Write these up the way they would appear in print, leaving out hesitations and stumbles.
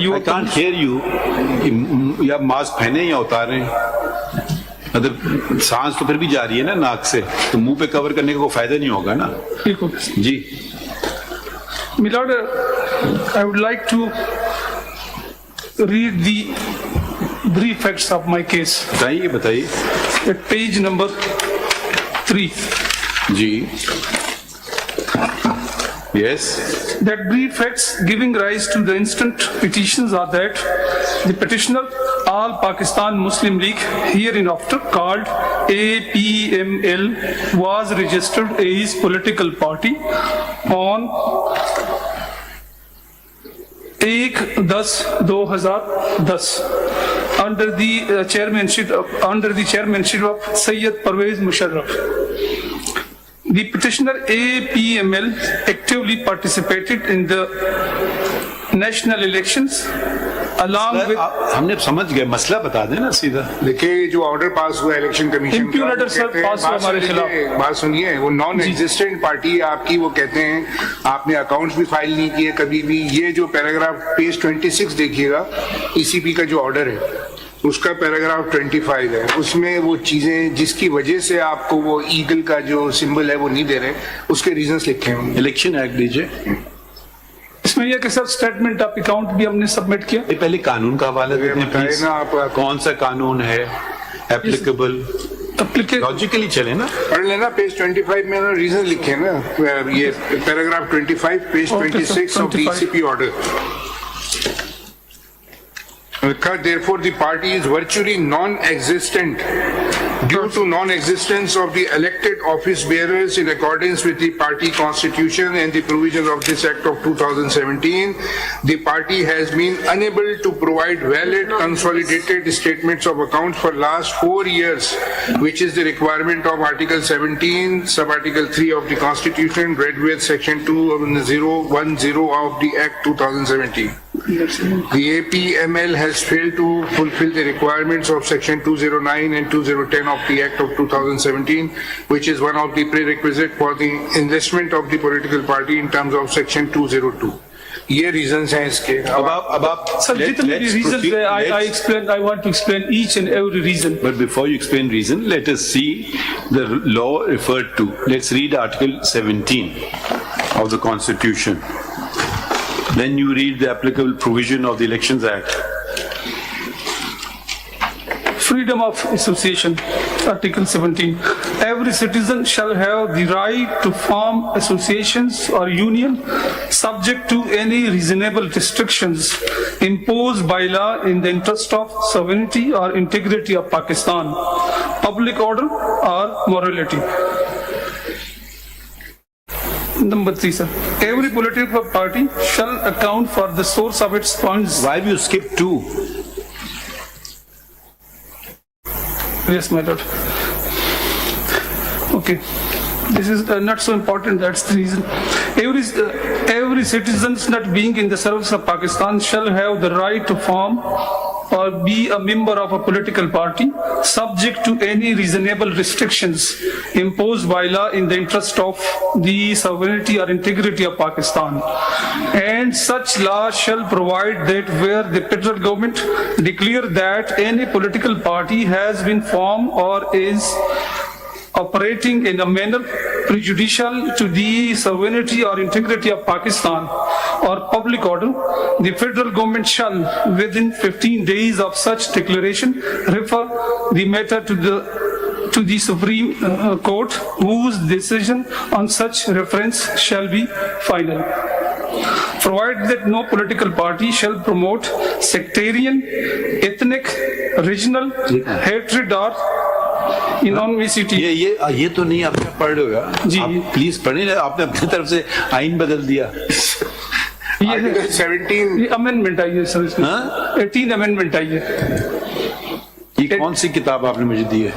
I can't hear you. या mask पहने या उतारें, मतलब सांस तो फिर भी जा रही है ना नाक से, तो मुंह पे कवर करने का कोई फायदा नहीं होगा ना। ठीक हो जी। My Lord, I would like to read the brief facts of my case. बताइए बताइए। At page number 3. Ji. Yes. That brief facts giving rise to the instant petitions are that the petitioner, All Pakistan Muslim League, hereinafter called APML, was registered as his political party on 1/10/2010 under the chairmanship of Sayyid Parvez Musharraf. The petitioner APML actively participated in the national elections along with. हमने समझ गए, मसला बता देना सीधा। देखिए जो order pass हुआ election commission Impugn order, sir, पास हुआ हमारे खिलाफ। बात सुनिए, वो नॉन एग्जिस्टेंट पार्टी आपकी, वो कहते हैं आपने अकाउंट्स भी फाइल नहीं किए कभी भी। ये जो पैराग्राफ पेज 26 देखिएगा, ईसीपी का जो ऑर्डर है उसका पैराग्राफ 25 है, उसमें वो चीजें जिसकी वजह से आपको वो ईगल का जो सिंबल है वो नहीं दे रहे, उसके रीजंस लिखे होंगे। इलेक्शन एक्ट दीजिए। इसमें यह कि सर स्टेटमेंट ऑफ अकाउंट भी हमने सबमिट किया। पहले कानून का हवाला देते हैं प्लीज। ना आप कौन सा कानून है एप्लीकेबल, लॉजिकली चले ना। पढ़ लेना, पेज 25 में ना रीजन लिखे ना, ये paragraph 25 page 26 of the ECP order. Therefore, the party is virtually non-existent due to non-existence of the elected office bearers in accordance with the party constitution and the provisions of this Act of 2017. The party has been unable to provide valid consolidated statements of accounts for last 4 years, which is the requirement of Article 17, Sub-Article 3 of the Constitution, read with Section 210 of the Act 2017. The APML has failed to fulfill the requirements of Section 209 and 2010 of the Act of 2017, which is one of the prerequisites for the enlistment of the political party in terms of Section 202. ये reasons हैं इसके। अब आप sir जितने भी reasons है, I want to explain each and every reason. But before you explain reason, let us see the law referred to. Let's read Article 17 of the Constitution. Then you read the applicable provision of the Elections Act. Freedom of association, Article 17. Every citizen shall have the right to form associations or union subject to any reasonable restrictions imposed by law in the interest of sovereignty or integrity of Pakistan, public order or morality. Number 3, sir. Every political party shall account for the source of its funds. Why have you skipped 2? Yes, my lord. Okay. This is not so important, that's the reason. Every citizen not being in the service of Pakistan shall have the right to form or be a member of a political party subject to any reasonable restrictions imposed by law in the interest of the sovereignty or integrity of Pakistan. And such law shall provide that where the federal government declare that any political party has been formed or is operating in a manner prejudicial to the sovereignty or integrity of Pakistan or public order, the federal government shall, within 15 days of such declaration, refer the matter to the Supreme Court, whose decision on such reference shall be final. Provided that no political party shall promote sectarian, ethnic, regional hatred or इनॉर्मिसिटी। ये तो नहीं आपने पढ़ होगा जी, आप please पढ़े ना, आपने अपनी तरफ से आइन बदल दिया। ये 17 अमेंडमेंट आई है सर, इसमें 18 अमेंडमेंट आई है। ये कौन सी किताब आपने मुझे दी है?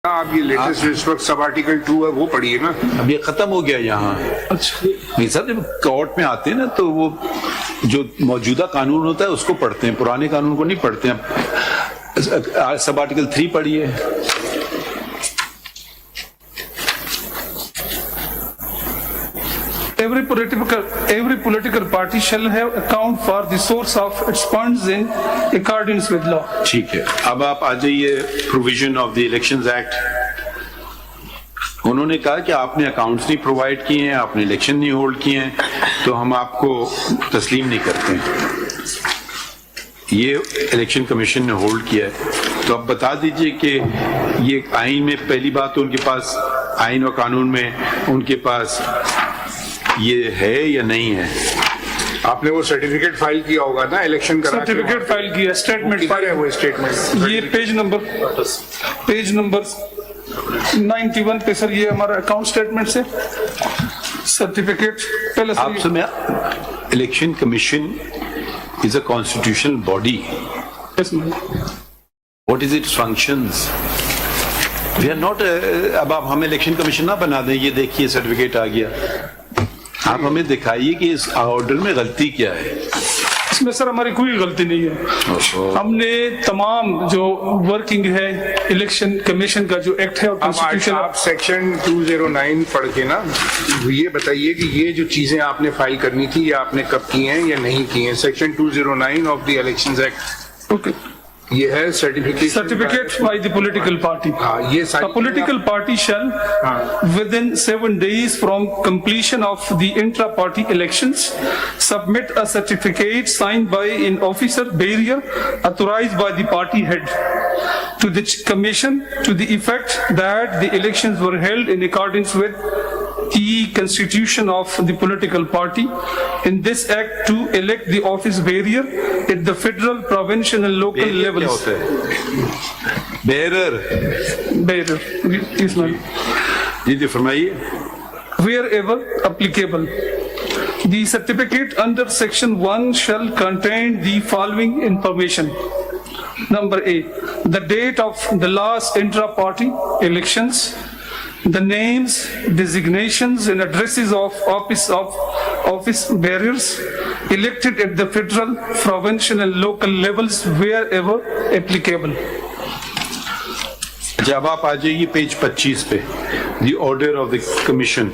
आप ये लेटेस्ट इस वक्त सब आर्टिकल 2 है वो पढ़िए ना। अब ये खत्म हो गया यहाँ। अच्छा, नहीं सर, जब कोर्ट में आते हैं ना तो वो जो मौजूदा कानून होता है उसको पढ़ते हैं, पुराने कानून को नहीं पढ़ते हैं। सब आर्टिकल 3 पढ़िए। every political party shall have account for the source of its funds in accordance with law. ठीक है, अब आप आ जाइए provision of the elections act. उन्होंने कहा कि आपने अकाउंट्स नहीं प्रोवाइड किए हैं, आपने इलेक्शन नहीं होल्ड किए हैं, तो हम आपको तस्लीम नहीं करते हैं। ये इलेक्शन कमीशन ने होल्ड किया है, तो अब बता दीजिए कि ये आइन में, पहली बात तो उनके पास आइन और कानून में उनके पास ये है या नहीं है? आपने वो सर्टिफिकेट फाइल किया होगा ना इलेक्शन करा के? सर्टिफिकेट फाइल किया, स्टेटमेंट फाइल है वो स्टेटमेंट। ये पेज नंबर 91 पे सर, ये हमारा अकाउंट स्टेटमेंट से सर्टिफिकेट पहले आप समय election commission is a constitutional body. What is its functions? We are not, अब आप हमें इलेक्शन कमीशन ना बना दें, ये देखिए सर्टिफिकेट आ गया। आप हमें दिखाइए कि इस ऑर्डर में गलती क्या है। इसमें सर हमारी कोई गलती नहीं है। हमने तमाम जो वर्किंग है इलेक्शन कमीशन का जो एक्ट है और कॉन्स्टिट्यूशन, आप सेक्शन 209 पढ़ के ना ये बताइए कि ये जो चीजें आपने फाइल करनी थी ये आपने कब की हैं या नहीं की हैं। Section 209 of the elections act, okay, ये है certificate by the political party. ये A political party shall, within 7 days from completion of the intra-party elections, submit a certificate signed by an officer bearer authorized by the party head to the commission to the effect that the elections were held in accordance with the constitution of the political party in this act to elect the office bearer at the federal, provincial and local levels. Bearer, yes ma'am. जी फरमाइए। Wherever applicable, the certificate under section 1 shall contain the following information. Number A, the date of the last intra-party elections, the names, designations and addresses of office bearers elected at the federal, provincial and local levels wherever applicable. जब आप आ जाइए page 25 पे, the order of the commission,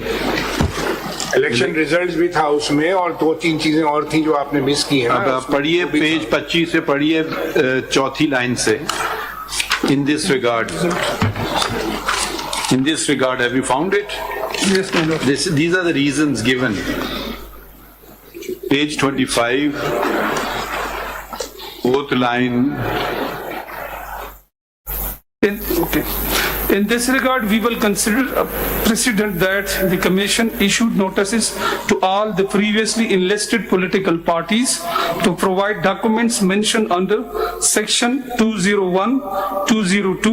election results भी था उसमें और 2-3 चीजें और थी जो आपने मिस की है। अब आप पढ़िए पेज 25 से, पढ़िए चौथी लाइन से। In this regard, have you found it? Yes, my lord. These are the reasons given. Page 25, fourth line. In this regard, we will consider a precedent that the Commission issued notices to all the previously enlisted political parties to provide documents mentioned under Section 201, 202,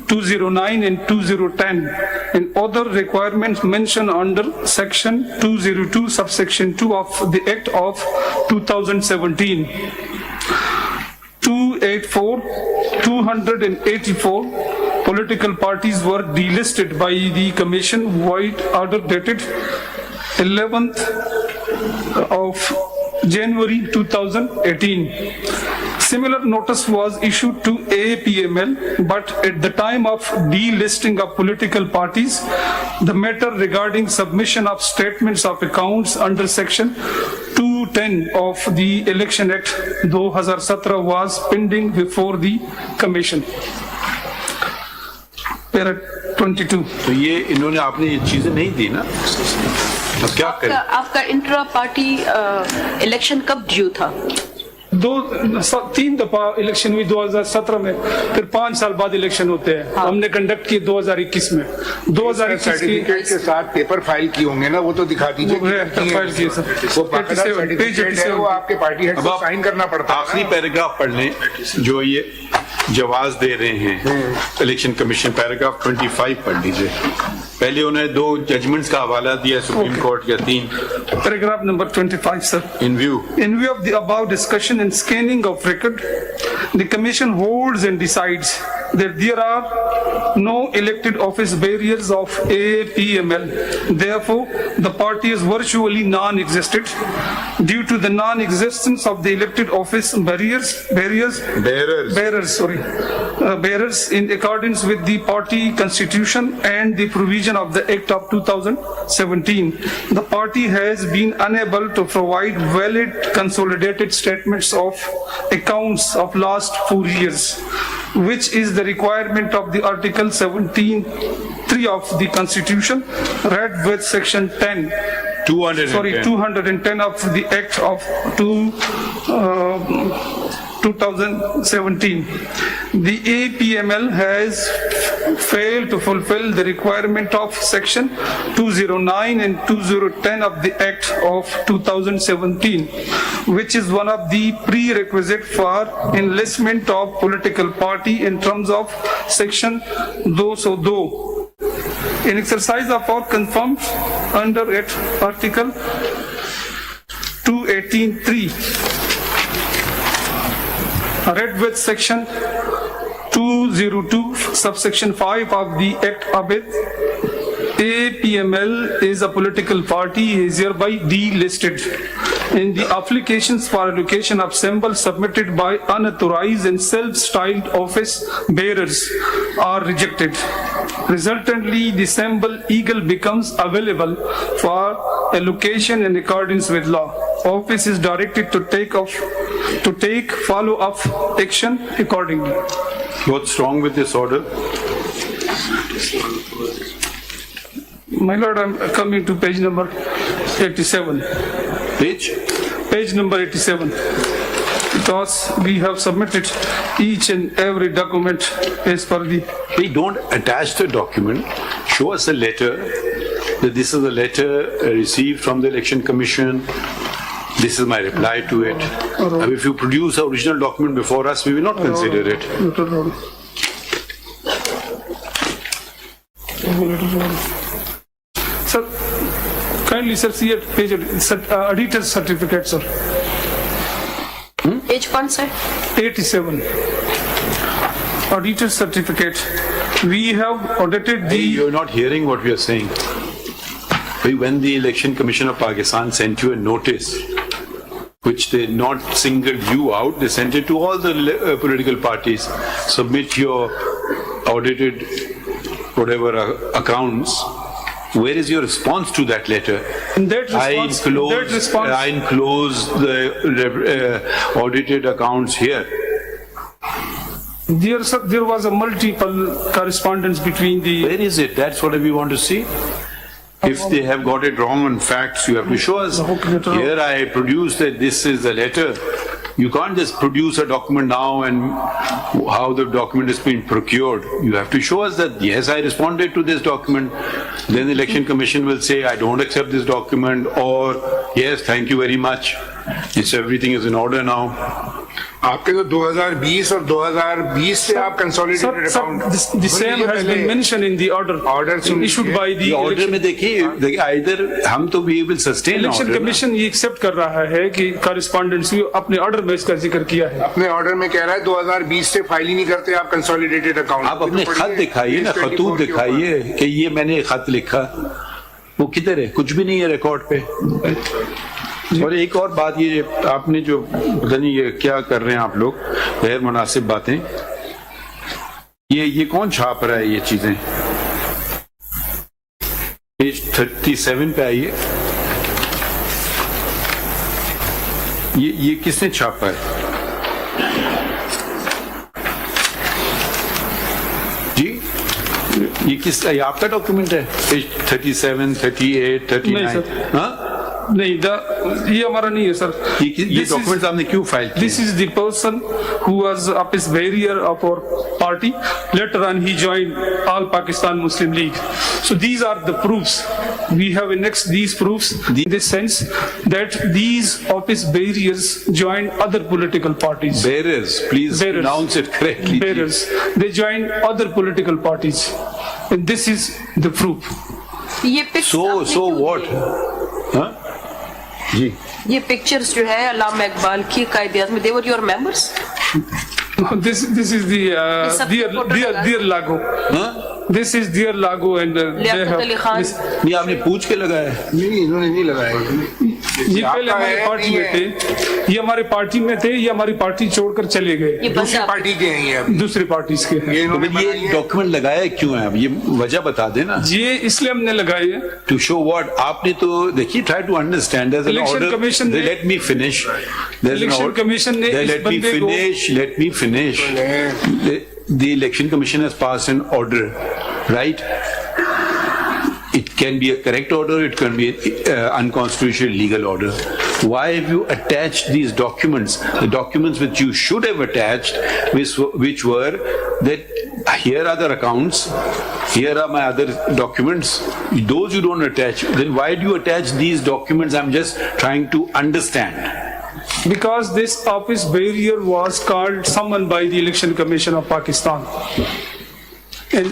209 and 2010 and other requirements mentioned under Section 202 subsection 2 of the Act of 2017. 284, 284 political parties were delisted by the Commission void order dated 11th of January 2018. Similar notice was issued to APML, but at the time of delisting of political parties, the matter regarding submission of statements of accounts under Section 210 of the Election Act 2017 was pending before the Commission. Para 22. तो ये इन्होंने आपने ये चीजें नहीं दी ना, अब क्या करें? आपका इंट्रा पार्टी इलेक्शन कब ड्यू था? 3 दफा इलेक्शन हुई 2017 में, फिर 5 साल बाद इलेक्शन होते हैं। हमने कंडक्ट किए 2021 में। 2021 सर्टिफिकेट के साथ पेपर फाइल किए होंगे ना, वो तो दिखा दीजिए। फाइल किए सर, वो सर्टिफिकेट है, वो आपके पार्टी हेड को साइन करना पड़ता है। आखिरी पैराग्राफ पढ़ लें जो ये जवाब दे रहे हैं इलेक्शन कमीशन, पैराग्राफ 25 पढ़ लीजिए। पहले उन्हें 2 जजमेंट्स का हवाला दिया सुप्रीम कोर्ट के 3। Paragraph number 25 sir. In view of the above discussion and scanning of record, the Commission holds and decides that there are no elected office bearers of APML. Therefore, the party is virtually non-existent. Due to the non-existence of the elected office bearers, bearers in accordance with the party constitution and the provision of the Act of 2017. The party has been unable to provide valid consolidated statements of accounts of last 4 years, which is the requirement of the Article 17(3) of the Constitution, read with Section 10. 210 of the Act of 2017. The APML has failed to fulfill the requirement of Section 209 and 2010 of the Act of 2017, which is one of the prerequisites for enlistment of political party in terms of Section 202. In exercise of our confirmed under Article 218(3), read with Section 202, subsection 5 of the Act of it, APML is a political party, is hereby delisted. In the applications for allocation of symbols submitted by unauthorized and self-styled office bearers are rejected. Resultantly, the symbol eagle becomes available for allocation in accordance with law. Office is directed to take follow-up action accordingly. What's wrong with this order? My lord, I'm coming to page number 87. Page number 87. Because we have submitted each and every document as per the... We don't attach the document. Show us a letter that this is a letter received from the Election Commission. This is my reply to it. If you produce the original document before us, we will not consider it. Sir, kindly, sir, see at page editor's certificate, sir. Page 1, sir. 87. Auditor's certificate. We have audited the... You're not hearing what we are saying. When the Election Commission of Pakistan sent you a notice, which they not singled you out, they sent it to all the political parties. Submit your audited whatever accounts. Where is your response to that letter? I enclose the audited accounts here. There was a multiple correspondence between the... Where is it? That's what we want to see. If they have got it wrong on facts, you have to show us. Here I produce that this is the letter. You can't just produce a document now and how the document is being procured. You have to show us that, yes, I responded to this document. Then the Election Commission will say, I don't accept this document, or yes, thank you very much. It's everything is in order now. आपके तो 2020 और 2020 से आप consolidated account. The same has been mentioned in the order issued by the order में देखिए, either हम तो we will sustain Election Commission ये accept कर रहा है कि correspondence अपने order में इसका जिक्र किया है. अपने order में कह रहा है 2020 से फाइल ही नहीं करते आप consolidated account. आप अपने खत दिखाइए ना, खतूत दिखाइए कि ये मैंने खत लिखा. वो किधर है? कुछ भी नहीं है रिकॉर्ड पे. और एक और बात, ये आपने जो पता नहीं ये क्या कर रहे हैं आप लोग, गैर मुनासिब बातें, ये कौन छाप रहा है ये चीजें? पेज 37 पे आइए. ये किसने छापा है जी? ये आपका डॉक्यूमेंट है? पेज 37, 38, 39? हाँ नहीं, ये हमारा नहीं है सर. ये डॉक्यूमेंट्स आपने क्यों फाइल किए? This is the person who was office barrier of our party. Later on, he joined All Pakistan Muslim League. So these are the proofs. We have annexed these proofs in the sense that these office barriers joined other political parties. Bearers, please pronounce it correctly. Bearers. They joined other political parties. And this is the proof. So what? Huh? जी. ये pictures जो है अल्लामा इकबाल की कायदे में, they were your members? This is the dear logo. This is dear logo and they have. नहीं आपने पूछ के लगाया? नहीं इन्होंने नहीं लगाया. ये पहले हमारी पार्टी में थे, ये हमारी पार्टी में थे, ये हमारी पार्टी छोड़कर चले गए, ये दूसरी बंदा पार्टी के हैं ये अभी। दूसरी पार्टी के हैं। ये इन्होंने ये डॉक्यूमेंट लगाया क्यों है? अब ये वजह बता देना। ये इसलिए हमने लगाए हैं। टू शो व्हाट आपने तो देखिए, try to understand as an Election order. Commission ने- let me finish. Election Commission ने इस लेट मी बंदे को- finish. The election commission has passed an order, right? It can be a correct order, it can be an unconstitutional legal order. Why have you attached these documents? The documents which you should have attached, which were that here are the accounts, here are my other documents. Those you don't attach. Then why do you attach these documents? I'm just trying to understand. Because this office barrier was called summoned by the Election Commission of Pakistan. And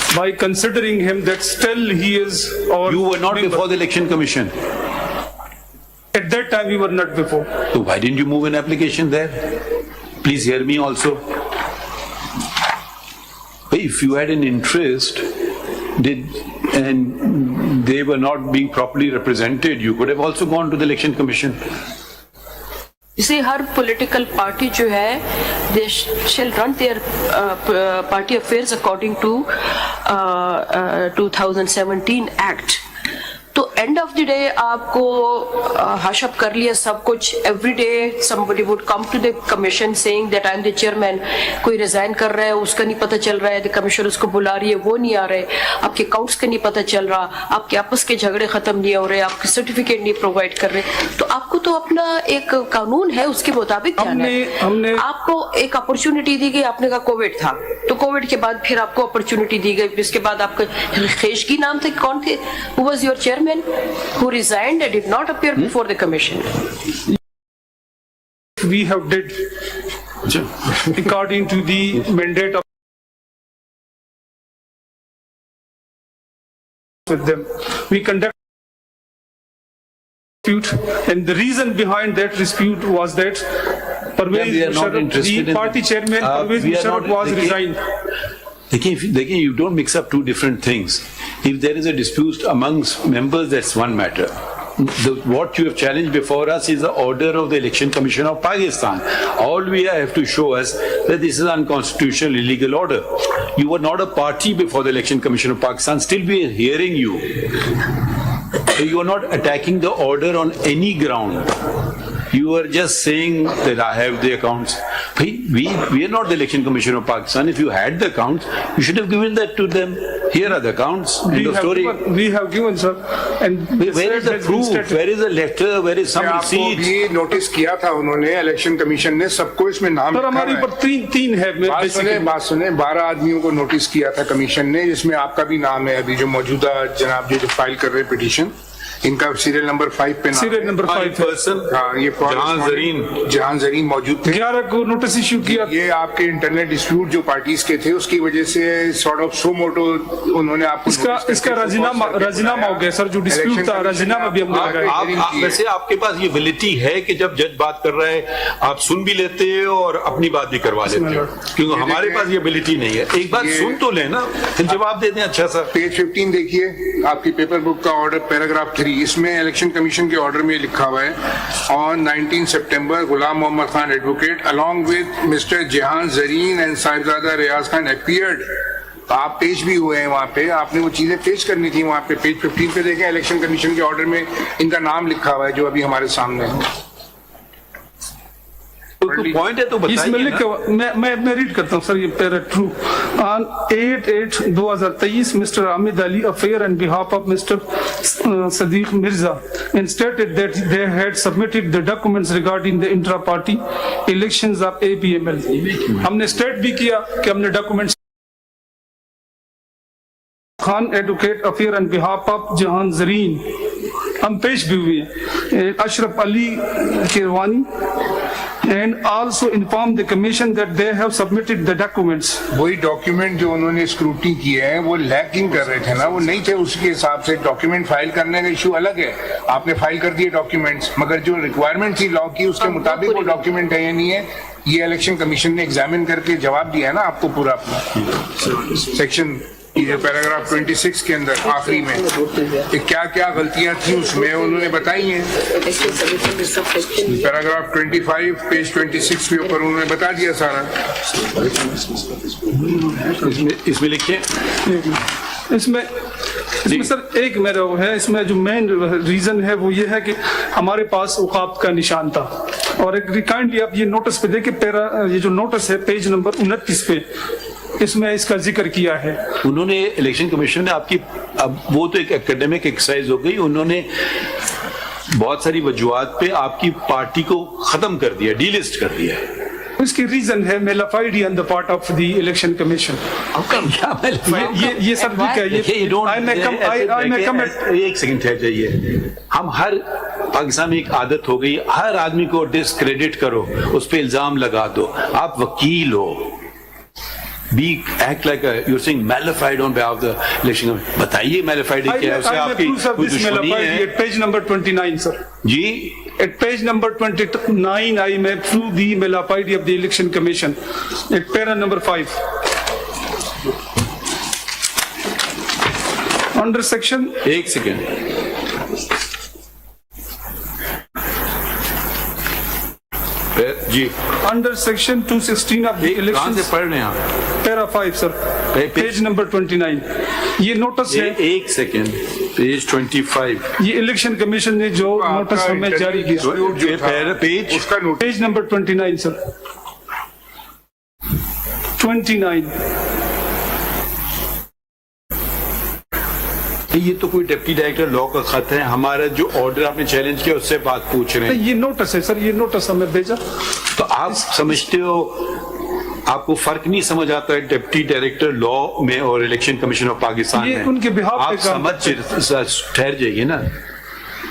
by considering him that still he is our You were not member. before the election commission. At that time we were not before. So why didn't you move an application there? Please hear me also. If you had an interest, and they were not being properly represented, you could have also gone to the election commission. इसे हर political party जो है they shall run their party affairs according to 2017 act. तो end of the day आपको hush up कर लिया सब कुछ। Every day somebody would come to the commission saying that I am the chairman. कोई रिजाइन कर रहा है, उसका नहीं पता चल रहा है, द कमीशन उसको बुला रही है, वो नहीं आ रहे, आपके अकाउंट्स का नहीं पता चल रहा, आपके आपस के झगड़े खत्म नहीं हो रहे, आपके सर्टिफिकेट नहीं प्रोवाइड कर रहे। तो आपको तो अपना एक कानून है, उसके मुताबिक हमने आपको एक अपॉर्चुनिटी दी गई। आपने कहा कोविड था, तो कोविड के बाद फिर आपको अपॉर्चुनिटी दी गई। इसके बाद आपका खेशगी नाम थे, कौन थे? Who was your chairman who resigned and did not appear before the commission? We have did according to the mandate of with them. We conduct dispute, and the reason behind that dispute was that Parvez we are not Musharraf, interested the in- party chairman Parvez we are Musharraf not- was देखिए- resigned. Again, you don't mix up two different things. If there is a dispute amongst members, that's one matter. What you have challenged before us is the order of the Election Commission of Pakistan. All we have to show us that this is unconstitutional, illegal order. You were not a party before the Election Commission of Pakistan. Still, we are hearing you. So you are not attacking the order on any ground. You are just saying that I have the accounts. We are not the Election Commission of Pakistan. If you had the accounts, you should have given that to them. Here are the accounts. End of story. We have given, sir. And Where is the proof? Where is the letter? Where is some आपको receipt? भी notice किया था उन्होंने, election commission ने सबको इसमें नाम sir लिखा हमारे है। ऊपर तीन है बात सुने 12 आदमियों को नोटिस किया था कमीशन ने, जिसमें आपका भी नाम है। अभी जो मौजूदा जनाब जो फाइल कर रहे पिटीशन, इनका सीरियल नंबर 5 पे नाम सीरियल है। Number 5 person. हाँ, ये जहां जरीन मौजूद थे। 11 को नोटिस इश्यू किया। ये आपके इंटरनेट डिस्प्यूट जो पार्टीज के थे, उसकी वजह से सॉर्ट ऑफ सो मोटो उन्होंने आपको इसका राजीनामा हो गया सर। जो डिस्प्यूट था राजीनामा भी हमने लगाया। वैसे आपके पास ये एबिलिटी है कि जब जज बात कर रहा है आप सुन भी लेते हो और अपनी बात भी करवा लेते हो, क्योंकि हमारे पास ये एबिलिटी नहीं है। एक बात सुन तो लेना, फिर जवाब दे दें। अच्छा सर, पेज 15 देखिए आपकी पेपर बुक का ऑर्डर, पैराग्राफ 3, इसमें इलेक्शन कमीशन के ऑर्डर में लिखा हुआ है on 19 September Ghulam Mohammad Khan advocate along with mister Jahan Zarin and Sahibzada Riaz Khan appeared. तो आप पेश भी हुए हैं वहाँ पे, आपने वो चीजें पेश करनी थी वहाँ पे। पेज 15 पे देखें, इलेक्शन कमीशन के ऑर्डर में इनका नाम लिखा हुआ है जो अभी हमारे सामने है। पॉइंट है तो इसमें बताइए लिख ना। मैं रीड करता हूँ सर, ये para true. On 8/8/2023 mister Amid Ali appear and behalf of mister Sadiq Mirza and stated that they had submitted the documents regarding the intra party elections of APML। हमने स्टेट भी किया कि हमने documents Khan advocate affair and behalf of जहान जरीन हम पेश भी हुए हैं, Ashraf Ali Keeravani, and also inform the commission that they have submitted the documents। वही डॉक्यूमेंट जो उन्होंने स्क्रूटनी किए हैं वो लैकिंग कर रहे थे ना, वो नहीं थे। उसके हिसाब से डॉक्यूमेंट फाइल करने का इशू अलग है। आपने फाइल कर दिए डॉक्यूमेंट्स, मगर जो रिक्वायरमेंट थी लॉ की उसके मुताबिक वो डॉक्यूमेंट है या नहीं है, ये इलेक्शन कमीशन ने एग्जामिन करके जवाब दिया है ना आपको पूरा अपना। सेक्शन ये पैराग्राफ 26 के अंदर आखिरी में क्या क्या गलतियां थी उसमें उन्होंने बताई हैं। पैराग्राफ 25 पेज 26 के ऊपर उन्होंने बता दिया सारा। इसमें लिखिए। इसमें सर एक मेरा वो है, इसमें जो मेन रीजन है वो ये है कि हमारे पास औकात का निशान था। और एक काइंडली आप ये नोटिस पे देखिए, ये जो नोटिस है पेज नंबर 29 पे, इसमें इसका जिक्र किया है। उन्होंने इलेक्शन कमीशन ने आपकी, अब वो तो एक एकेडमिक एक्सरसाइज हो गई, उन्होंने बहुत सारी वजूहात पे आपकी पार्टी को खत्म कर दिया, डीलिस्ट कर दिया। इसकी रीजन है mala fide on the part of the Election commission. ये सर ठीक है। एक सेकंड ठहर जाइए। हम हर पाकिस्तान में एक आदत हो गई, हर आदमी को डिस्क्रेडिट करो, उस पर इल्जाम लगा दो। आप वकील हो, act like you're saying malafide on behalf of the election. बताइए malafide क्या है, उससे आपकी कोई दुश्मनी है? Page number 29 sir ji, at page number 29 I may prove the malafide of the election commission at para number 5 under section, एक second, ji, under section 216 of the कहाँ election, से पढ़ रहे हैं आप? para 5 sir, page number 29। ये notice है। एक सेकंड, पेज 25, ये इलेक्शन कमीशन ने जो नोटिस हमें जारी किया, पेज नंबर 29 सर, 29। ये तो कोई डिप्टी डायरेक्टर लॉ का खत है, हमारा जो ऑर्डर आपने चैलेंज किया उससे बात पूछ रहे हैं। ये नोटिस है सर, ये नोटिस हमें भेजा। तो आप समझते हो, आपको फर्क नहीं समझ आता है डिप्टी डायरेक्टर लॉ में और इलेक्शन कमीशन ऑफ पाकिस्तान में? उनके बिहाफ आप समझ ठहर जाइए ना,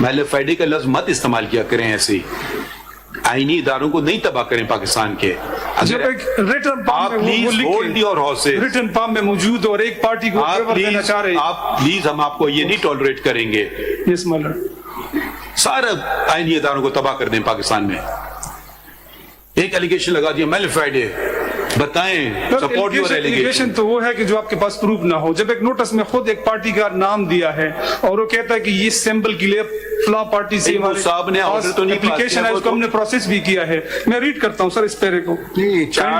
मैलेफाइडे का लफ्ज मत इस्तेमाल किया करें ऐसे ही। आईनी इदारों को नहीं तबाह करें पाकिस्तान के। जब एक रिटर्न आप please hold your horses, return form में मौजूद और एक पार्टी को फेवर देना चाह रहे हैं, आप प्लीज, हम आपको ये नहीं टॉलरेट करेंगे। Yes my Lord. सारा आईनी इदारों को तबाह कर दें पाकिस्तान में। एक एलिगेशन लगा दिया मैलेफाइडे, बताएं सपोर्ट योर एलिगेशन। तो वो है कि जो आपके पास प्रूफ ना हो। जब एक नोटिस में खुद एक पार्टी का नाम दिया है और वो कहता है कि ये सिंबल के लिए फला पार्टी से साहब ने ऑर्डर तो नहीं, एप्लीकेशन है उसको हमने प्रोसेस भी किया है। मैं रीड करता हूं सर इस पेरे को।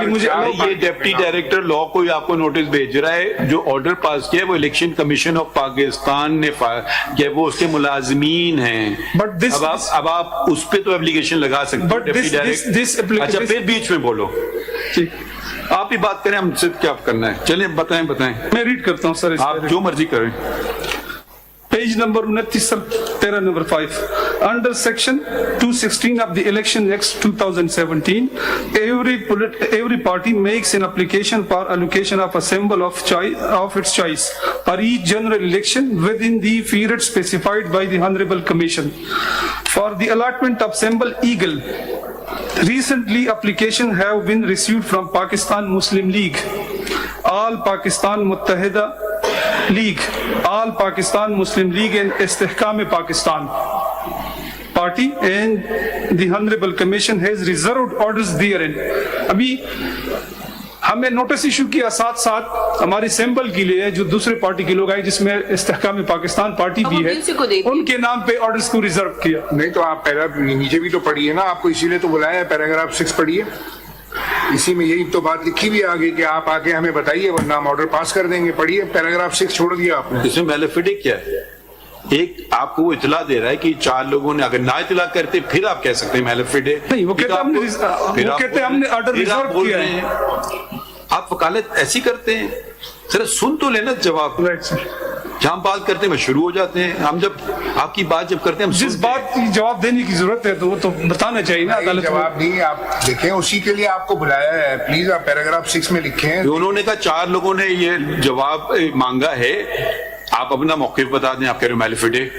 मुझे ये डिप्टी डायरेक्टर लॉ कोई आपको नोटिस भेज रहा है, जो ऑर्डर पास किया वो इलेक्शन कमीशन ऑफ पाकिस्तान ने किया, वो उसके मुलाजमीन हैं। बट दिस, अब आप उस पे तो एप्लीकेशन लगा सकते हैं डिप्टी डायरेक्टर। अच्छा, फिर बीच में बोलो, आप ही बात करें, हमसे क्या करना है? चलिए बताएं। मैं रीड करता हूं सर, आप जो मर्जी करें। Page number 29 sir, para number 5, under section 216 of the Election Act 2017, every party makes an application for allocation of a symbol of its choice for each general election within the period specified by the Honorable Commission. For the allotment of symbol eagle, recently applications have been received from Pakistan Muslim League, All Pakistan Muttahida League, All Pakistan Muslim League and Istihkam Pakistan party, and the Honorable Commission has reserved orders therein. अभी हमें notice issue किया, साथ साथ हमारी symbol के लिए जो दूसरे पार्टी के लोग आए, जिसमें इस्तेहकाम पाकिस्तान पार्टी भी है, उनके नाम पे ऑर्डर्स को रिजर्व किया। नहीं तो आप नीचे भी तो पढ़िए ना, आपको इसीलिए तो बुलाया है। पैराग्राफ 6 पढ़िए, इसी में यही तो बात लिखी भी आगे कि आप आके हमें बताइए वरना हम ऑर्डर पास कर देंगे। पढ़िए पैराग्राफ 6, छोड़ दिया आपने। इसमें मैलेफिडे क्या है? एक आपको वो इतला दे रहा है कि 4 लोगों ने, अगर ना इतला करते फिर आप कह सकते हैं मैलेफिडे नहीं। वो कहते हमने ऑर्डर रिजर्व किया है। आप वकालत ऐसी करते हैं, जरा सुन तो लेना जवाब। जहां बात करते हैं शुरू हो जाते हैं। हम जब आपकी बात जब करते हैं, हम जिस बात की जवाब देने की जरूरत है तो वो तो बताना चाहिए ना अदालत। जवाब नहीं आप लिखें, उसी के लिए आपको बुलाया है। प्लीज आप पैराग्राफ 6 में लिखें। उन्होंने कहा 4 लोगों ने ये जवाब मांगा है, आप अपना मौक़िफ़ बता दें। आप कह रहे हो मैलेफिडे,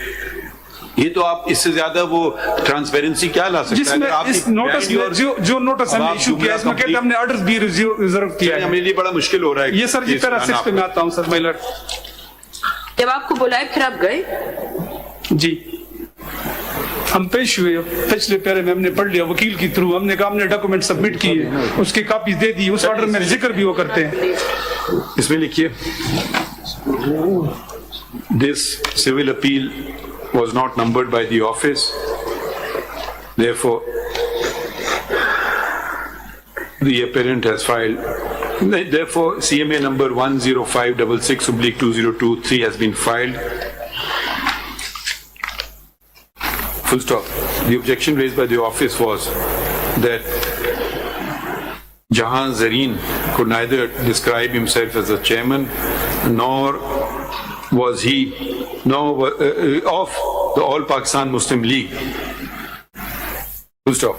ये तो आप इससे ज्यादा वो ट्रांसपेरेंसी क्या ला सकते हैं? इस नोटिस में जो नोटिस हमने इशू किया, इसमें कहते हमने ऑर्डर्स भी रिजर्व किया है। मेरे लिए बड़ा मुश्किल हो रहा है ये सर। ये पैरा 6 पे मैं आता हूं सर। महिला जब आपको बुलाए फिर आप गए? जी, हम पेश हुए। पिछले पैरे में हमने पढ़ लिया वकील के थ्रू, हमने कहा हमने डॉक्यूमेंट सबमिट किए, उसकी कॉपी दे दी। उस ऑर्डर में जिक्र भी वो करते हैं। इसमें लिखिए This civil appeal was not numbered by the office. Therefore, the appellant has filed. Therefore, CMA number 10566/2023 has been filed. Full stop. The objection raised by the office was that Jahan Zareen could neither describe himself as a chairman, nor was he of the All Pakistan Muslim League. Full stop.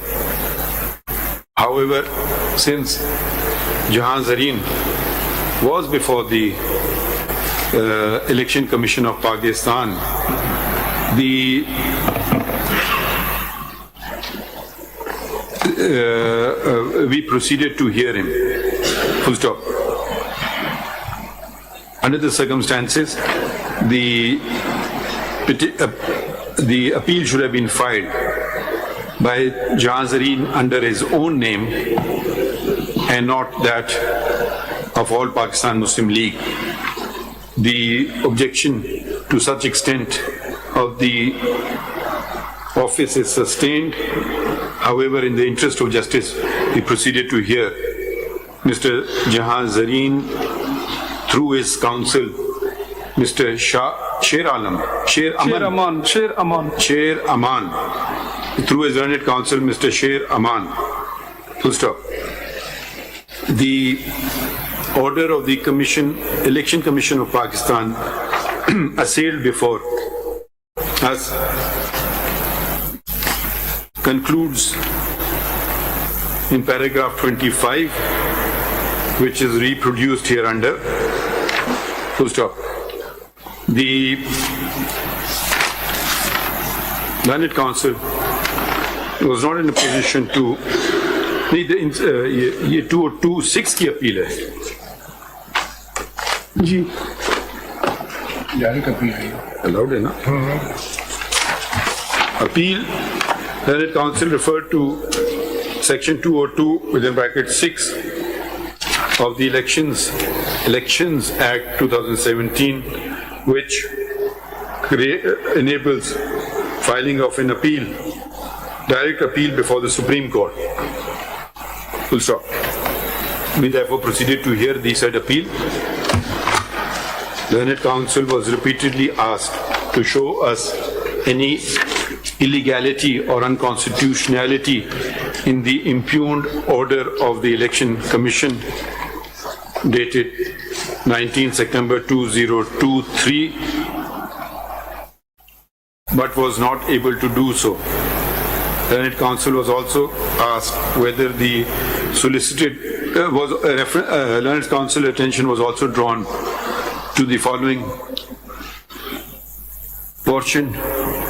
However, since Jahan Zareen was before the Election Commission of Pakistan, we proceeded to hear him. Full stop. Under the circumstances, the appeal should have been filed by Jahan Zareen under his own name and not that of All Pakistan Muslim League. The objection to such extent of the office is sustained. However, in the interest of justice, we proceeded to hear Mr. Jahan Zareen through his counsel, Mr. Sher Aman, through his learned counsel, Mr. Sher Aman. Full stop. The order of the Election Commission of Pakistan assailed before us concludes in paragraph 25, which is reproduced here under. Full stop. The learned counsel was not in a position to. ये 226 की appeal है जी, direct appeal है, allowed है ना? Appeal, learned counsel referred to section 202 within bracket 6 of the Elections Act 2017, which enables filing of an appeal, direct appeal before the Supreme Court. Full stop. We therefore proceeded to hear the said appeal. Learned counsel was repeatedly asked to show us any illegality or unconstitutionality in the impugned order of the Election Commission dated 19 September 2023, but was not able to do so. Learned counsel was also asked whether the learned counsel attention was also drawn to the following portion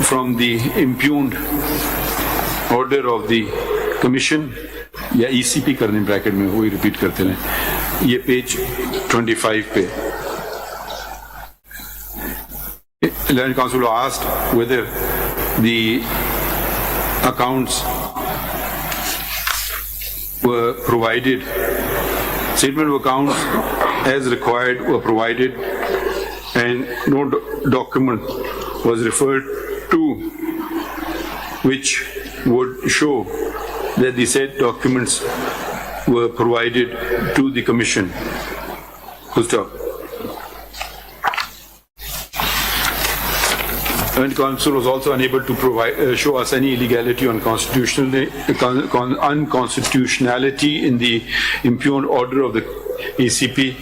from the impugned order of the commission, या ECP करने bracket में वही repeat करते हैं, ये page 25 पे. Learned counsel was asked whether the accounts were provided, statement of accounts as required were provided, and no document was referred to which would show that the said documents were provided to the commission. Full stop. And counsel was also unable to show us any illegality or unconstitutionality in the impugned order of the ECP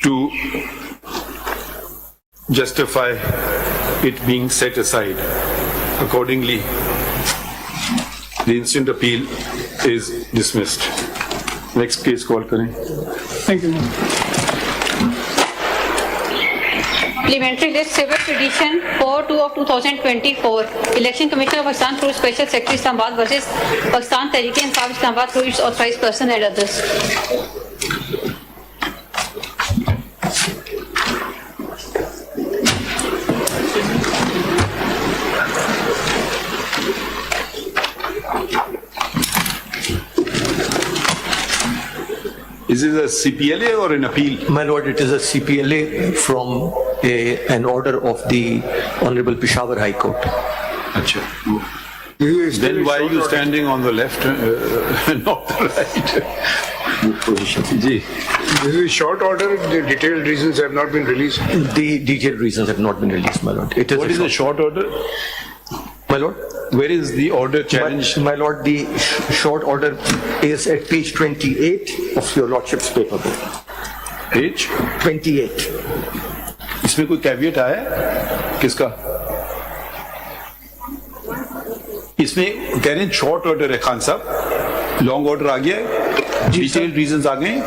to justify it being set aside. Accordingly, the instant appeal is dismissed. Next case call करें. Thank you. Parliamentary list civil petition 4-2 of 2024. Election Commission of Pakistan through Special Secretary Islamabad versus Pakistan Tehreek-e-Insaf Islamabad through its authorized person and others. Is it a CPLA or an appeal? My lord, it is a CPLA from an order of the Honorable Peshawar High Court. Acha. This is Then why are short you order. standing on the left, not the right? Ji. This is short order, the detailed reasons have not been released. The detailed reasons have not been released, my lord. It is What is the short order? My lord? Where is the order challenge? My lord, the short order is at page 28 of your lordship's paper book. Page? 28. इसमें कोई caveat आया है? किसका? इसमें कह रहे हैं short order है खान साहब, लॉन्ग ऑर्डर आ गया है, डिटेल्ड रीजंस आ गए हैं।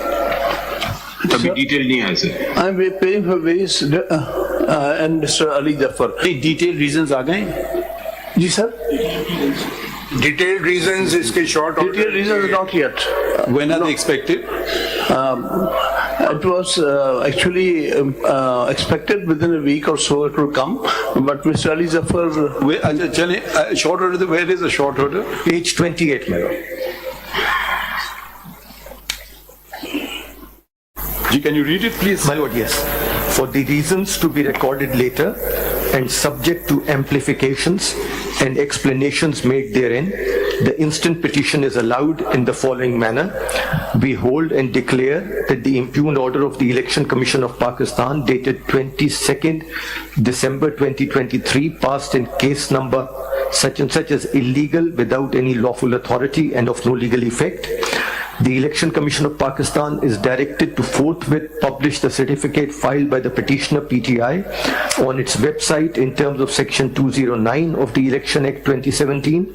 अभी डिटेल नहीं आया sir. I'm paying for various and Mr. Ali Jafar. नहीं, डिटेल्ड रीजंस आ गए हैं। जी sir, Detailed reasons इसके short order. detailed reasons not yet. When are they expected? It was actually expected within a week or so it will come, but Mr. Ali Jafar, Where, अच्छा चले, short order, where is the short order? Page 28, my lord. Ji, can you read it please? My lord, yes. For the reasons to be recorded later and subject to amplifications and explanations made therein, the instant petition is allowed in the following manner. We hold and declare that the impugned order of the Election Commission of Pakistan dated 22nd December 2023 passed in case number such and such is illegal without any lawful authority and of no legal effect. The Election Commission of Pakistan is directed to forthwith publish the certificate filed by the petitioner PTI on its website in terms of Section 209 of the Election Act 2017.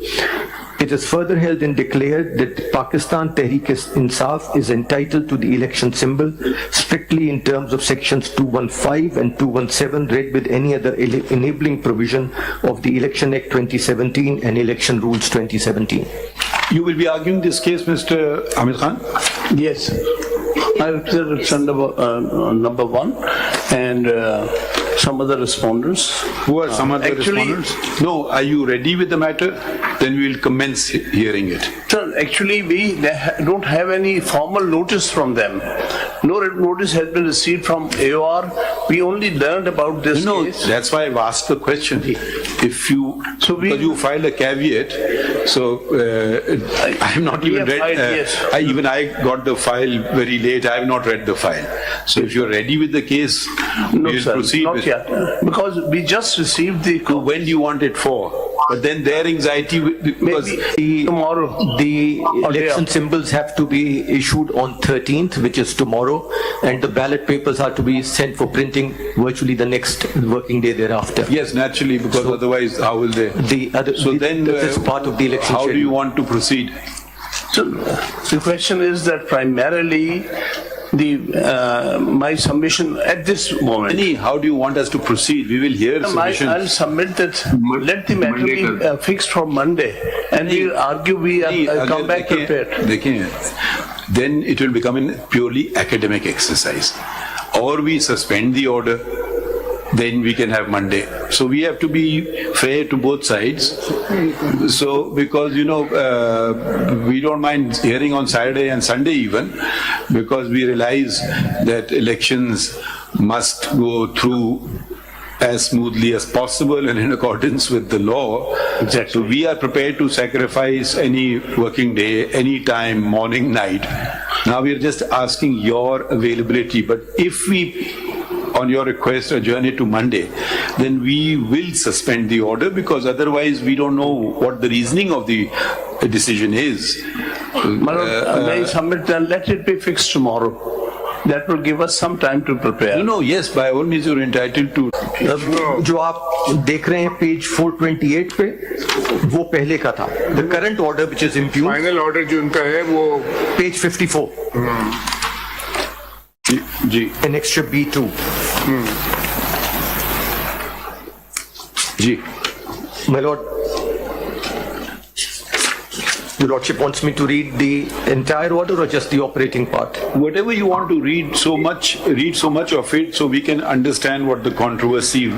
It is further held and declared that Pakistan Tehreek-e-Insaf is entitled to the election symbol strictly in terms of Sections 215 and 217 read with any other enabling provision of the Election Act 2017 and Election Rules 2017. You will be arguing this case, Mr. Amir Khan? yes, I represent number one and some other respondents. Who are some other Actually- respondents? No, are you ready with the matter? Then we will commence hearing it. Sir, actually we don't have any formal notice from them. No notice has been received from AOR. We only learned about this No, case. that's why I've asked the question. If you, So we- because you filed a caveat, so I have not We even have read, filed, yes. I got the file very late, I have not read the file. So if you're ready with the case, No, we'll sir, proceed not with. yet. Because we just received the. So when do you want it for? But then their anxiety, because Maybe tomorrow. The Or day election after. symbols have to be issued on 13th, which is tomorrow, and the ballot papers are to be sent for printing virtually the next working day thereafter. yes, naturally, because otherwise how will they? The other, So then, this is part of the election how do you schedule. want to proceed? So the question is that primarily my submission at this moment. Any, how do you want us to proceed? We will hear I'll submissions. submit that, let the matter Monday be fixed for Monday and we'll argue, we नहीं, come अगर back देखें- prepared. देखें, then it will become a purely academic exercise. Or we suspend the order, then we can have Monday. So we have to be fair to both sides. So because, we don't mind hearing on Saturday and Sunday even, because we realize that elections must go through as smoothly as possible and in accordance with the law. Exactly. So we are prepared to sacrifice any working day, any time, morning, night. Now we are just asking your availability. But if we, on your request, adjourn it to Monday, then we will suspend the order because otherwise we don't know what the reasoning of the decision is. May I submit and let it be fixed tomorrow. That will give us some time to prepare. No, yes, by all means you're entitled to. अब जो आप देख रहे हैं page 428 पे, वो पहले का था. The current order which is impugned, Final order जो उनका है वो page 54, ji, annexure B2. Ji. My lord, your lordship wants me to read the entire order or just the operating part? Whatever you want to read so much of it so we can understand what the controversy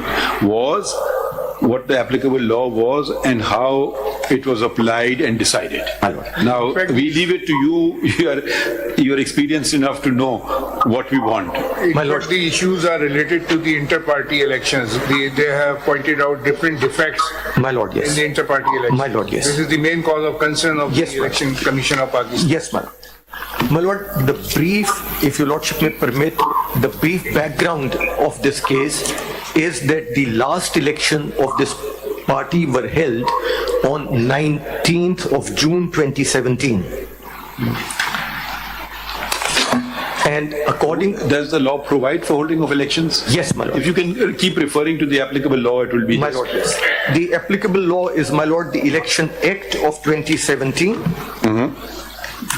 was what the applicable law was and how it was applied and decided. Now, we leave it to you. You are experienced enough to know what we want. My lord, the issues are related to the inter-party elections. They have pointed out different defects My lord, yes. in the inter-party elections. My lord, yes. This is the main cause of concern of Yes, the my Election Commission of Pakistan. Yes, my lord. My lord, the brief, if your lordship may permit, the brief background of this case is that the last election of this party were held on 19th of June 2017. And according, Does the law provide for holding of elections? yes, my lord. If you can keep referring to the applicable law, it will be. My lord, yes. The applicable law is, my lord, the Election Act of 2017.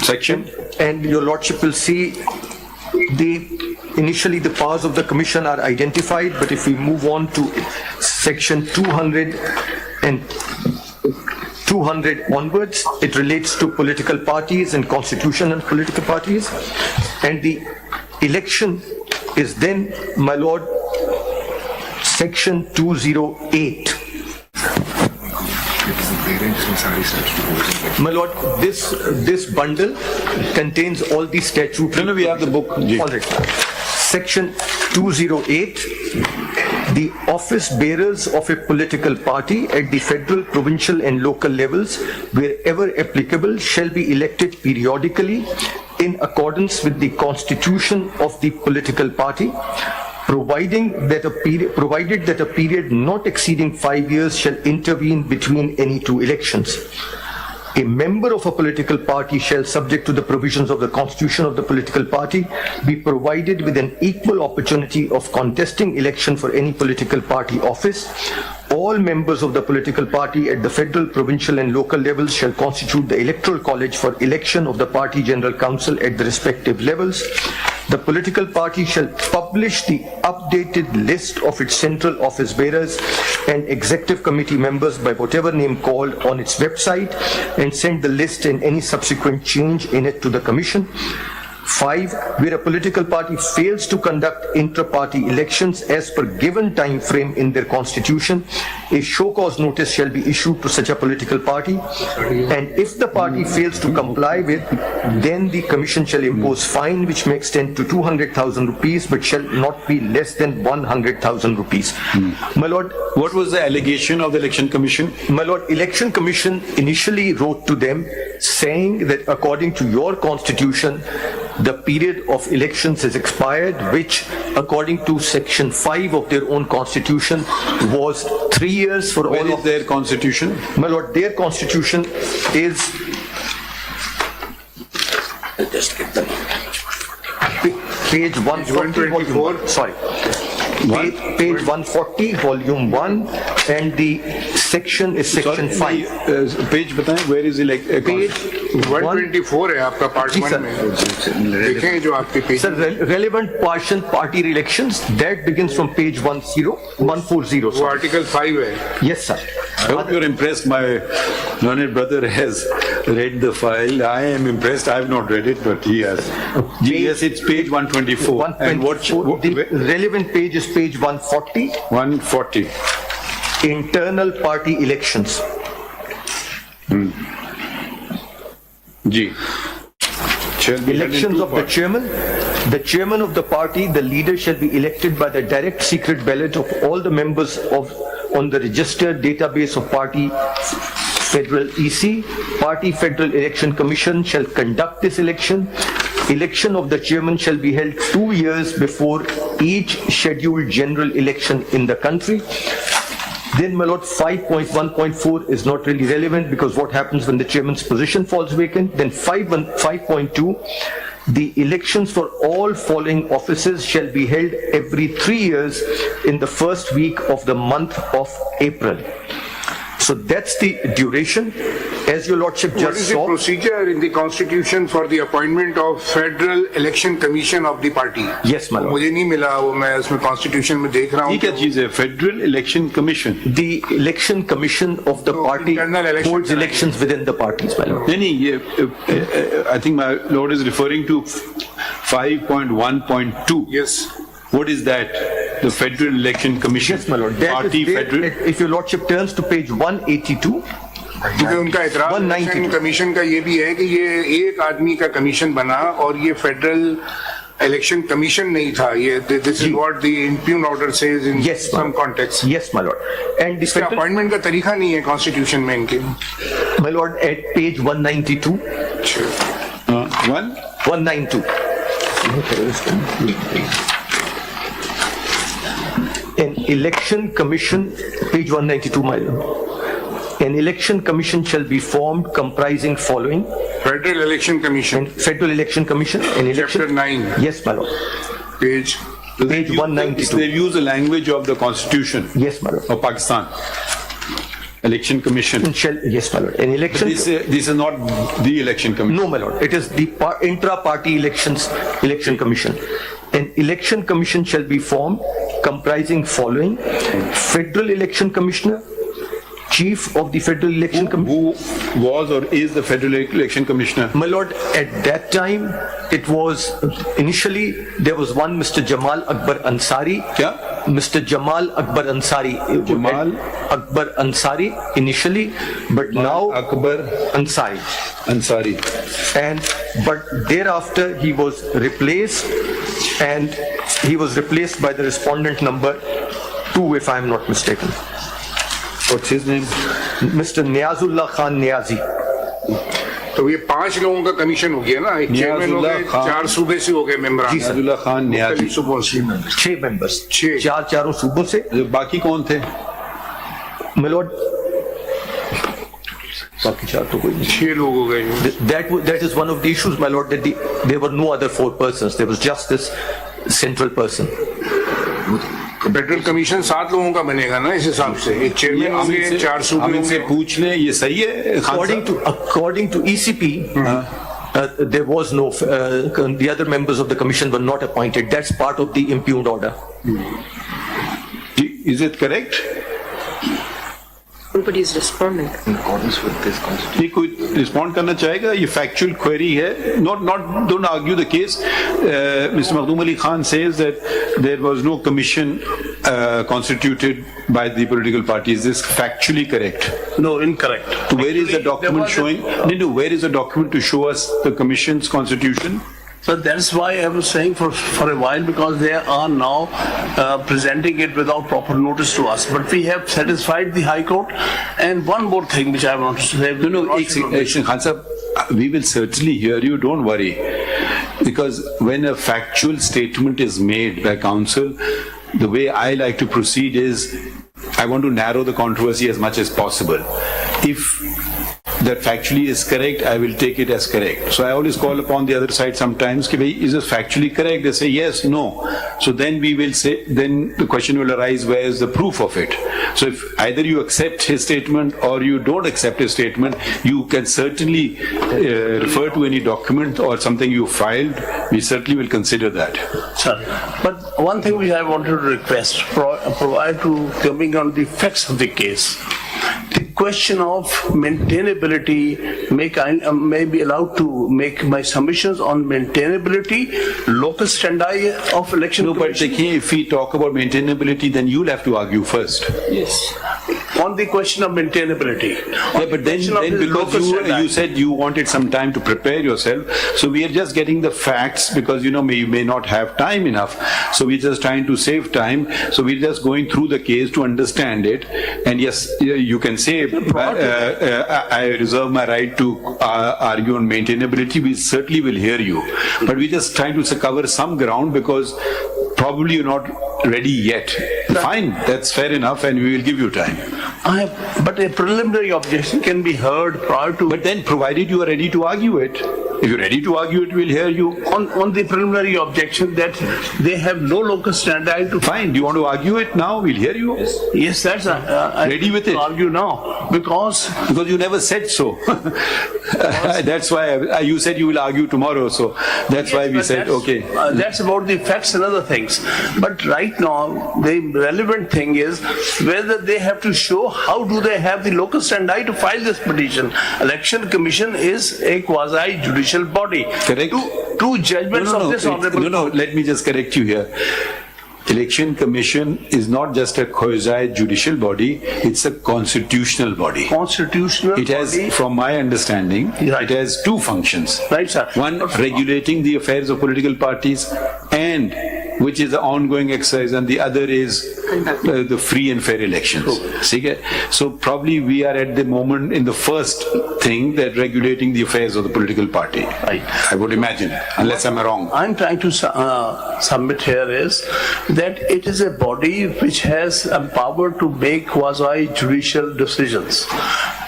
Section? And your lordship will see initially the powers of the commission are identified, but if we move on to section 200 onwards, it relates to political parties and constitution and political parties. And the election is then, my lord, section 208. My lord, this bundle contains all the statutes. No, we have the book. All right. Section 208, the office bearers of a political party at the federal, provincial and local levels, wherever applicable, shall be elected periodically in accordance with the constitution of the political party, provided that a period not exceeding 5 years shall intervene between any two elections. A member of a political party shall, subject to the provisions of the constitution of the political party, be provided with an equal opportunity of contesting election for any political party office. All members of the political party at the federal, provincial and local levels shall constitute the electoral college for election of the party general council at the respective levels. The political party shall publish the updated list of its central office bearers and executive committee members by whatever name called on its website and send the list and any subsequent change in it to the commission. 5, where a political party fails to conduct intra-party elections as per given time frame in their constitution, a show cause notice shall be issued to such a political party, and if the party fails to comply with, then the commission shall impose fine which may extend to 200,000 rupees but shall not be less than 100,000 rupees. My lord, What was the allegation of the Election Commission? my lord, Election Commission initially wrote to them saying that according to your constitution, the period of elections has expired, which according to section 5 of their own constitution was 3 years for Where all is of their constitution? My lord, their constitution is page 140, volume 1. Sorry. Page 140, volume 1, and the section is section 5. Page बताएं, where is Page 124 है आपका part जी, 1 sir. में. देखें जो आपके page. Sir, relevant partial party elections, that begins from page 140. वो Sorry. article 5 है. Yes, sir. I hope you're impressed. My learned brother has read the file. I am impressed. I have not read it, but he has. Yes, it's page 124. And what? 124, the relevant page is page 140, 140. internal party elections. G. Shall be done in Elections two of the parts. chairman. The chairman of the party, the leader shall be elected by the direct secret ballot of all the members on the registered database of party Federal EC. Party Federal Election Commission shall conduct this election. Election of the chairman shall be held 2 years before each scheduled general election in the country. Then, my lord, 5.1.4 is not really relevant because what happens when the chairman's position falls vacant? Then 5.2, the elections for all following offices shall be held every 3 years in the first week of the month of April. So that's the duration. As your lordship What just is the saw. procedure in the constitution for the appointment of Federal Election Commission of the party? Yes, my lord. मुझे नहीं मिला वो मैं इसमें constitution में देख रहा ये हूँ. क्या चीज है? Federal Election Commission. The election commission of the So, party internal elections holds are- elections within the parties, my lord. नहीं, ये, I think my lord is referring to 5.1.2. Yes. What is that? the Federal Election Commission. Yes, my lord. That Party is there, Federal. if your lordship turns to page 182, क्योंकि उनका इतराज 192. Election commission का ये भी है कि ये एक आदमी का कमीशन बना और ये फेडरल इलेक्शन कमीशन नहीं था, ये this is what the impugned order says in yes, my सम lord. Context. Yes, my lord. And the इसका federal, अपॉइंटमेंट का तरीका नहीं है कॉन्स्टिट्यूशन में इनके। my lord, at page 192, 192. An election commission, page 192, my lord. An election commission shall be formed comprising following. Federal election commission, Federal Election Commission, an election. Chapter 9, Yes, my lord. Page Page 192. They use the language of the Constitution Yes, my lord. of Pakistan. Election Commission. Shall, yes, my lord. An election. This is not the Election Commission. No, my lord. It is the intra-party election commission. An election commission shall be formed comprising following: Federal Election Commissioner, Chief of the Federal Election Commission. Who was or is the Federal Election Commissioner? My lord, at that time, it was initially there was one Mr. Jamal Akbar Ansari. Yeah. Mr. Jamal Akbar Ansari. Jamal Akbar Ansari initially, but now Akbar Ansari. Ansari. But thereafter he was replaced, and he was replaced by the respondent number 2, if I am not mistaken. What's his name? Mr. Niazullah Khan Niazi. तो ये 5 लोगों का commission हो गया ना, एक chairman हो गए, नियाजुल्लाह खान। 4 सूबे से हो गए मेंबर, Niazullah Khan Niazi. सूबों से। 6 members. छह। चारों सूबों से। जो बाकी कौन थे? My lord, बाकी 4 तो कोई नहीं। 6 लोग हो गए। That is one of the issues, my lord, that there were no other 4 persons. There was just this central person. Federal commission 7 लोगों का बनेगा ना इस हिसाब से, एक चेयरमैन होंगे, 4 सूबे हम इनसे होंगे। पूछ लें, ये सही है खान साहब? According to ECP, there was no, the other members of the commission were not appointed. That's part of the impugned order. Is it correct? Nobody is responding. ये कोई रिस्पॉन्ड करना चाहेगा? ये फैक्चुअल क्वेरी है. Don't argue the case. Mr. Makhdoom Ali Khan says that there was no commission constituted by the political parties. Is this factually correct? No, incorrect. So where is the Actually, document there was showing? No, where is the document to show us the commission's constitution? So that's why I was saying for a while, because they are now presenting it without proper notice to us. But we have satisfied the High Court. And one more thing which I want to say. No, Khan Sahab, we will certainly hear you, don't worry. Because when a factual statement is made by counsel, the way I like to proceed is, I want to narrow the controversy as much as possible. If that factually is correct, I will take it as correct. So I always call upon the other side sometimes, is this factually correct? They say yes, no. So then we will say, then the question will arise, where is the proof of it? So if either you accept his statement or you don't accept his statement, you can certainly refer to any document or something you filed. We certainly will consider that. Sorry. But one thing which I wanted to request, prior to coming on the facts of the case, the question of maintainability, may be allowed to make my submissions on maintainability, local standi of election No, but commission. if we talk about maintainability, then you'll have to argue first. Yes. On the question of maintainability. Yeah, but then because you said you wanted some time to prepare yourself, so we are just getting the facts because you may not have time enough. So we're just trying to save time. So we're just going through the case to understand it. And yes, you can say I reserve my right to argue on maintainability. We certainly will hear you, but we're just trying to cover some ground because probably you're not ready yet. Fine, that's fair enough, and we will give you time. But a preliminary objection can be heard prior to. But then, provided you are ready to argue it, if you're ready to argue it, we'll hear you. On the preliminary objection that they have no locus standi to. Fine, do you want to argue it now? We'll hear you. Yes, that's Ready with it? Argue now because you never said so. That's why you said you will argue tomorrow. So that's why we but said that's- okay. That's about the facts and other things. But right now, the relevant thing is whether they have to show how do they have the locus standi to file this petition. Election Commission is a quasi-judicial body. Correct. Two judgments of this honorable. No, let me just correct you here. Election Commission is not just a quasi-judicial body, it's a constitutional body. Constitutional It has, body. from my understanding, Right. it has two functions. Right, sir. One, regulating the affairs of political parties, and which is the ongoing exercise, and the other is the free and fair elections. See, so probably we are at the moment in the first thing, that regulating the affairs of the political party. Right. I would imagine, unless I'm wrong. I'm trying to submit here is that it is a body which has a power to make quasi-judicial decisions.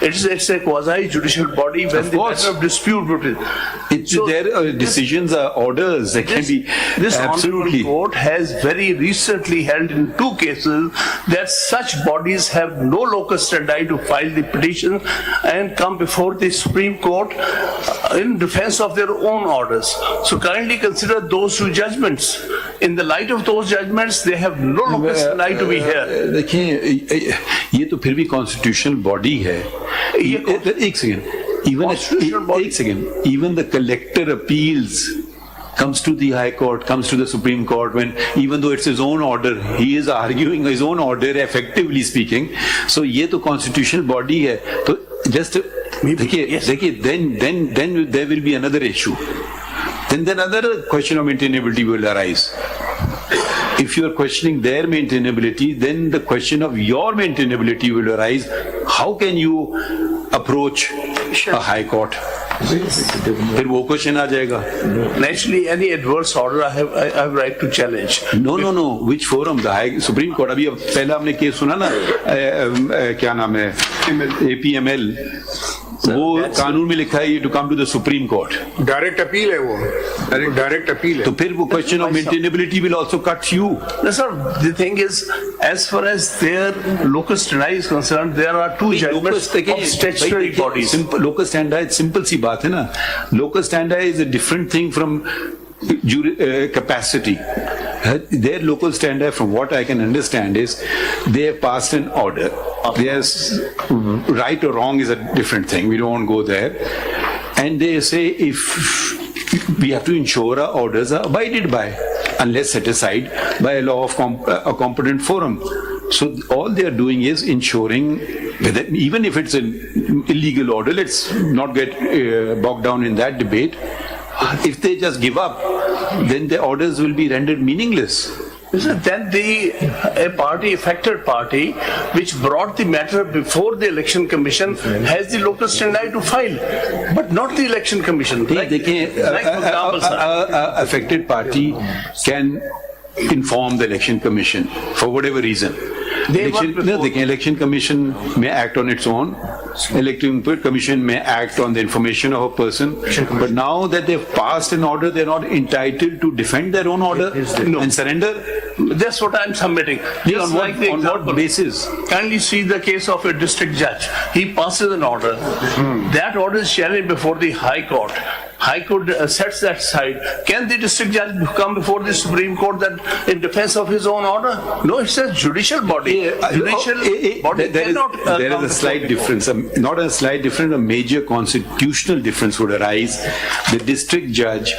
It's a quasi-judicial body when Of the course. matter of dispute between. Their decisions are orders. They can be This absolutely. Honorable Court has very recently held in 2 cases that such bodies have no locus standi to file the petition and come before the Supreme Court in defense of their own orders. So kindly consider those 2 judgments. In the light of those judgments, they have no locus standi to be here. देखिए, ये तो फिर भी constitutional body है. एक second, even the collector appeals comes to the High Court, comes to the Supreme Court, when even though it's his own order, he is arguing his own order, effectively speaking. So ये तो constitutional body है. तो just देखिए, then there will be another issue. Then another question of maintainability will arise. If you are questioning their maintainability, then the question of your maintainability will arise. How can you approach a High Court? फिर वो question आ जाएगा. Naturally, any adverse order I have right to challenge. No. Which forum? The High Supreme Court. अभी पहला हमने case सुना ना, क्या नाम है, APML. वो कानून में लिखा है to come to the Supreme Court. Direct appeal है वो, डायरेक्ट अपील है. तो फिर वो question of maintainability will also cut you. No, sir, the thing is, as far as their locus standi is concerned, there are 2 judgments of statutory bodies. Locus standi, simple सी बात है ना. Locus standi is a different thing from capacity. Their local standi, from what I can understand, is they have passed an order. There's right or wrong is a different thing. We don't want to go there. And they say if we have to ensure our orders are abided by, unless set aside by a law of a competent forum. So all they are doing is ensuring that even if it's an illegal order, let's not get bogged down in that debate. If they just give up, then the orders will be rendered meaningless. Then a party, affected party, which brought the matter before the Election Commission has the locus standi to file, but not the Election Commission. Like for example, sir. Affected party can inform the Election Commission for whatever reason. Election Commission may act on its own. Election Commission may act on the information of a person. But now that they've passed an order, they're not entitled to defend their own order and surrender. That's what I'm submitting. Just like the On example. what basis? Kindly see the case of a district judge. He passes an order. That order is challenged before the High Court. High Court sets that aside. Can the district judge come before the Supreme Court that in defense of his own order? No, it's a judicial body. Judicial body cannot. There is a slight difference, not a slight difference, a major constitutional difference would arise. The district judge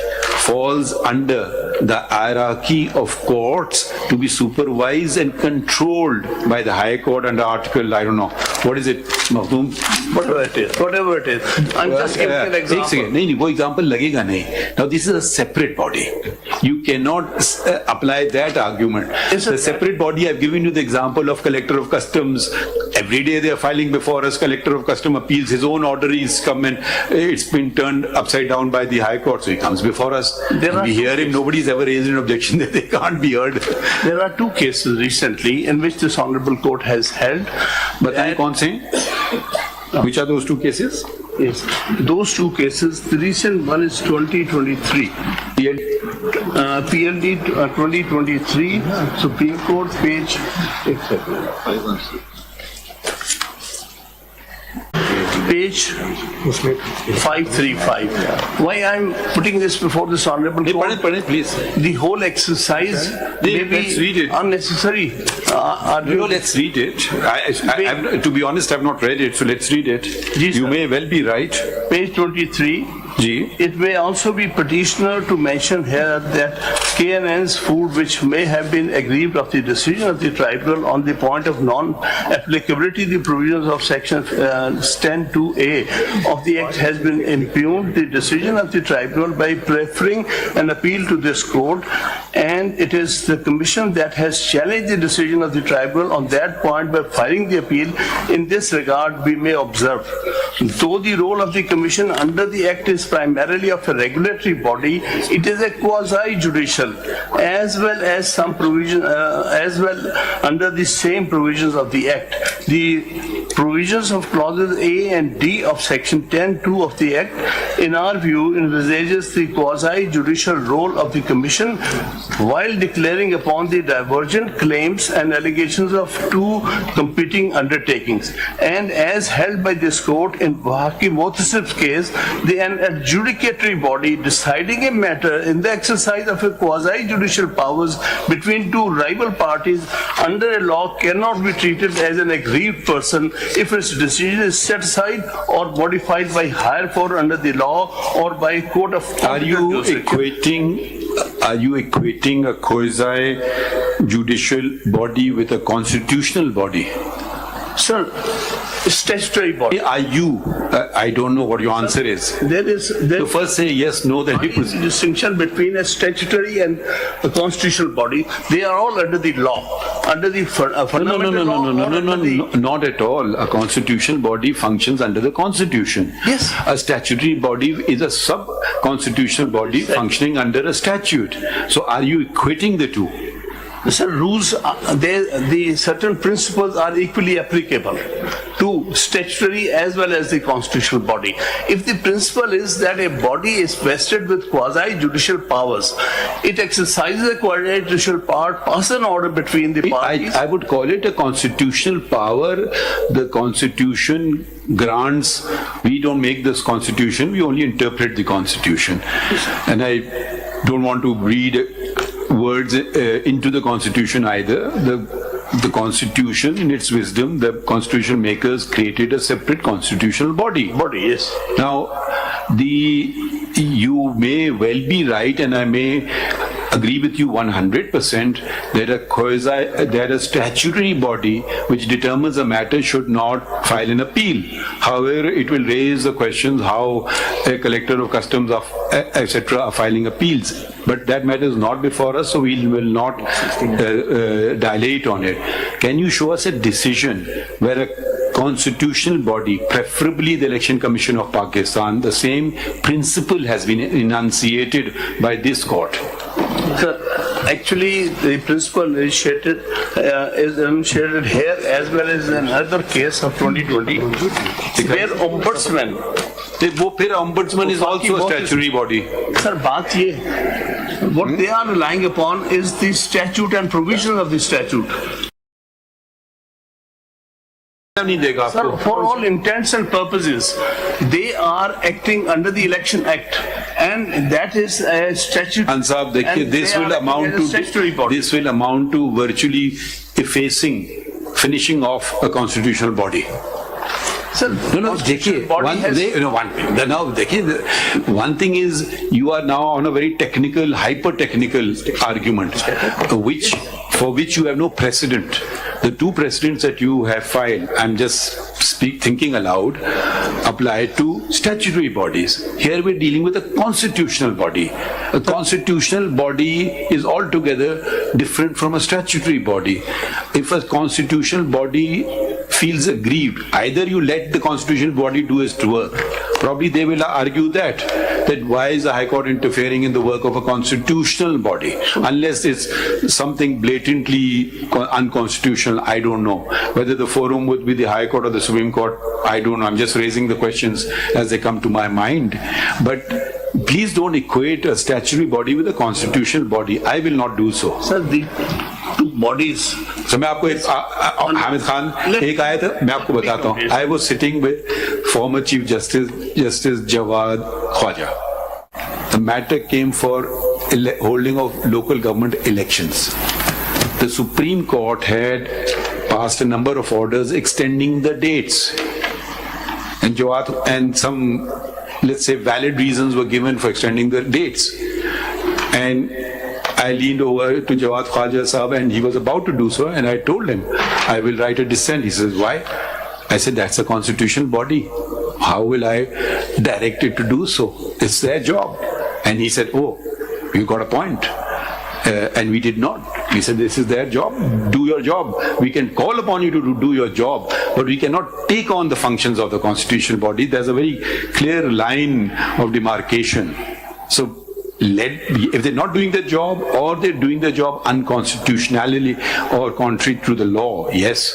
falls under the hierarchy of courts to be supervised and controlled by the High Court under Article, I don't know, what is it, Makhdoom? Whatever it is. I'm just giving an example. नहीं, वो example लगेगा नहीं. Now this is a separate body. You cannot apply that argument. It's a separate body. I've given you the example of Collector of Customs. Every day they are filing before us. Collector of Customs appeals. His own order is come and it's been turned upside down by the High Court. So he comes before us. We hear him. Nobody's ever raised an objection that they can't be heard. There are 2 cases recently in which this Honorable Court has held. बताएं कौन से? Which are those 2 cases? Yes. Those 2 cases, the recent one is 2023. PLD 2023, Supreme Court, page 535. Why I'm putting this before this Honorable Court? Please. The whole exercise may Let's read be it. unnecessary. Let's read it. To be honest, I've not read it, so let's read it. Yes, You sir. may well be right. Page 23. Ji. It may also be petitioner to mention here that KNN's food which may have been aggrieved of the decision of the tribunal on the point of non-applicability the provisions of section 10(2)(a) of the Act has been impugned the decision of the tribunal by preferring an appeal to this court, and it is the Commission that has challenged the decision of the tribunal on that point by filing the appeal. In this regard, we may observe, though the role of the Commission under the Act is primarily of a regulatory body, it is a quasi-judicial as well as some provision, as well under the same provisions of the Act. The provisions of clauses A and D of section 10(2) of the Act, in our view, envisages the quasi-judicial role of the Commission while declaring upon the divergent claims and allegations of two competing undertakings. And as held by this court in Wahaki Motasif's case, an adjudicatory body deciding a matter in the exercise of a quasi-judicial powers between two rival parties under a law cannot be treated as an aggrieved person if its decision is set aside or modified by higher court under the law or by a court of Are you equating a quasi-judicial body with a constitutional body? Sir, statutory body. Are you? I don't know what your answer is. There So first say yes, no, then we is a proceed. distinction between a statutory and a constitutional body. They are all under the law, under the fundamental law. No, not at all. A constitutional body functions under the Constitution. Yes. A statutory body is a sub-constitutional body functioning under a statute. So are you equating the two? Sir, rules, the certain principles are equally applicable to statutory as well as the constitutional body. If the principle is that a body is vested with quasi-judicial powers, it exercises a quasi-judicial power, pass an order between the parties. I would call it a constitutional power. The Constitution grants, we don't make this Constitution, we only interpret the Constitution. And I don't want to read words into the Constitution either. The Constitution, in its wisdom, the Constitution makers created a separate constitutional body. Yes. Now, you may well be right, and I may agree with you 100% that a statutory body which determines a matter should not file an appeal. However, it will raise the questions how a collector of customs, etc., are filing appeals. But that matter is not before us, so we will not dilate on it. Can you show us a decision where a constitutional body, preferably the Election Commission of Pakistan, the same principle has been enunciated by this court? Sir, actually, the principle is enunciated here as well as another case of 2020, where ombudsman. Ombudsman is also a statutory body. Sir, what they are relying upon is the statute and provisions of the statute. Sir, for all intents and purposes, they are acting under the Election Act, and that is a statute. And Saab, this will amount to virtually finishing off a constitutional body. Sir, one thing is you are now on a very technical, hyper-technical argument, for which you have no precedent. The two precedents that you have filed, I'm just thinking aloud, apply to statutory bodies. Here we're dealing with a constitutional body. A constitutional body is altogether different from a statutory body. If a constitutional body feels aggrieved, either you let the constitutional body do its work. Probably they will argue that why is the High Court interfering in the work of a constitutional body? Unless it's something blatantly unconstitutional, I don't know. Whether the forum would be the High Court or the Supreme Court, I don't know. I'm just raising the questions as they come to my mind. But please don't equate a statutory body with a constitutional body. I will not do so. Sir, the two bodies. So मैं आपको हामिद खान एक आया था, मैं आपको बताता हूँ. I was sitting with former Chief Justice Jawad Khwaja. The matter came for holding of local government elections. The Supreme Court had passed a number of orders extending the dates. And Jawad and some let's say, valid reasons were given for extending the dates. And I leaned over to Jawad Khwaja Sahab and he was about to do so, and I told him, I will write a dissent. He says, why? I said, that's a constitutional body. How will I direct it to do so? It's their job. And he said, oh, you got a point. And we did not. We said, this is their job. Do your job. We can call upon you to do your job, but we cannot take on the functions of the constitutional body. There's a very clear line of demarcation. So if they're not doing their job, or they're doing their job unconstitutionally or contrary to the law, yes.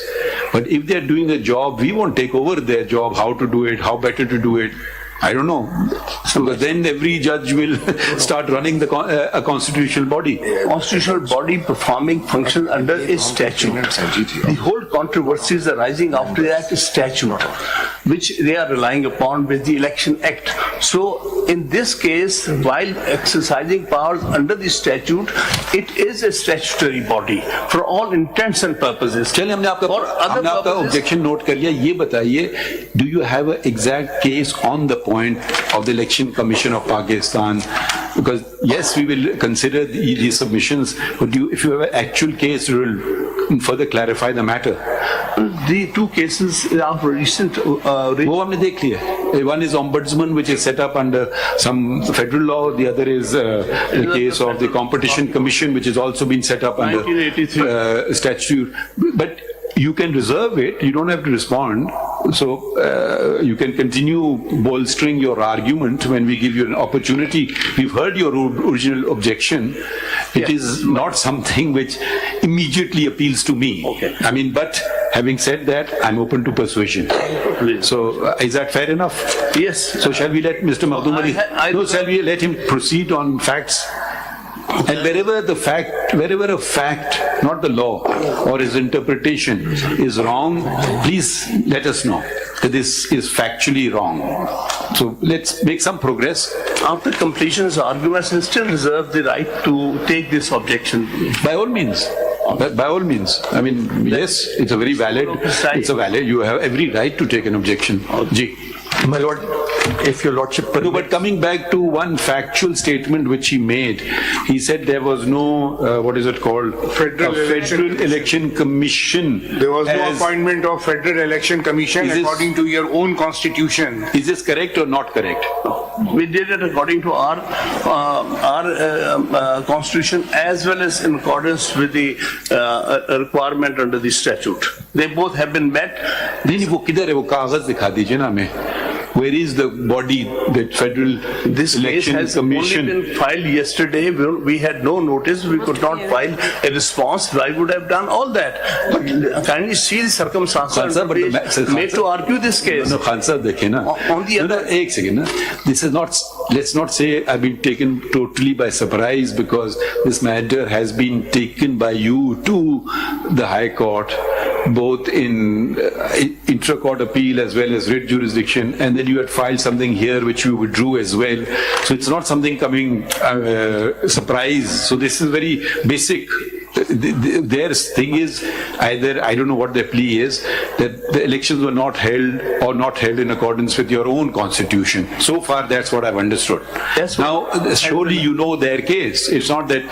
But if they're doing their job, we won't take over their job, how to do it, how better to do it. I don't know. Because then every judge will start running a constitutional body. Constitutional body performing function under a statute. The whole controversy is arising after that statute, which they are relying upon with the Election Act. So in this case, while exercising powers under the statute, it is a statutory body for all intents and purposes. चलिए हमने आपका objection note कर लिया. ये बताइए, do you have an exact case on the point of the Election Commission of Pakistan? Because yes, we will consider these submissions, but if you have an actual case, you will further clarify the matter. The two cases are recent. वो हमने देख लिया. One is ombudsman, which is set up under some federal law. The other is the case of the Competition Commission, which has also been set up under 1983 statute. But you can reserve it. You don't have to respond. So you can continue bolstering your argument when we give you an opportunity. We've heard your original objection. It is not something which immediately appeals to me. Okay. I mean, but having said that, I'm open to persuasion. So is that fair enough? Yes. So shall we let Mr. Makhdoom Ali? No, shall we let him proceed on facts? And wherever a fact, not the law or his interpretation is wrong, please let us know that this is factually wrong. So let's make some progress. After completion of arguments, I still reserve the right to take this objection. By all means. By all means. I mean, yes, it's a very valid, you have every right to take an objection. Ji. My lord, if your lordship permits. No, but coming back to one factual statement which he made, he said there was no, what is it called? Federal Election Commission. There was no appointment of Federal Election Commission according to your own constitution. Is this correct or not correct? We did it according to our constitution as well as in accordance with the requirement under the statute. They both have been met. नहीं वो किधर है वो कागज दिखा दीजिए ना हमें. Where is the body, the Federal This case Election has Commission? only been filed yesterday. We had no notice. We could not file a response. I would have done all that. But kindly see the circumstances made to argue this case. No, Khan Sahib, देखिए ना. On the other, एक second ना. This is not. Let's not say I've been taken totally by surprise because this matter has been taken by you to the High Court, both in intra-court appeal as well as writ jurisdiction, and then you had filed something here which you withdrew as well. So it's not something coming surprise. So this is very basic. Their thing is either, I don't know what their plea is, that the elections were not held or not held in accordance with your own constitution. So far, that's what I've understood. Now, surely you know their case. It's not that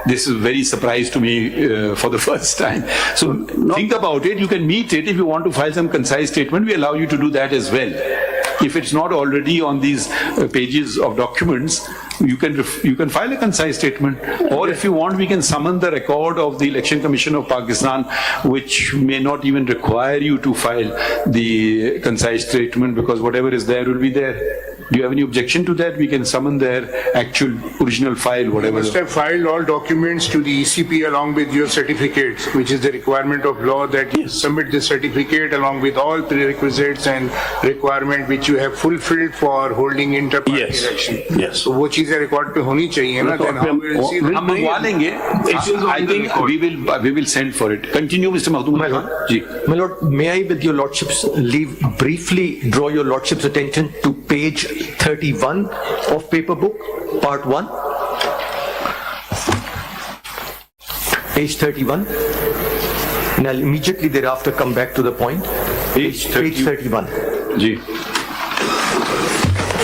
this is very surprise to me for the first time. So think about it. You can meet it. If you want to file some concise statement, we allow you to do that as well. If it's not already on these pages of documents, you can file a concise statement, or if you want, we can summon the record of the Election Commission of Pakistan, which may not even require you to file the concise statement because whatever is there will be there. Do you have any objection to that? We can summon their actual original file, whatever. You must have filed all documents to the ECP along with your certificates, which is the requirement of law that you submit the certificate along with all prerequisites and requirement which you have fulfilled for holding inter-party election. Yes. So वो चीजें record पे होनी चाहिए ना? Then how will you see that? हम मंगवा लेंगे. I think we will send for it. Continue, Mr. Makhdoom. My lord, may I, with your lordship's leave, briefly draw your lordship's attention to page 31 of paper book, part 1. Page 31. And I'll immediately thereafter come back to the point. Page 31. Ji.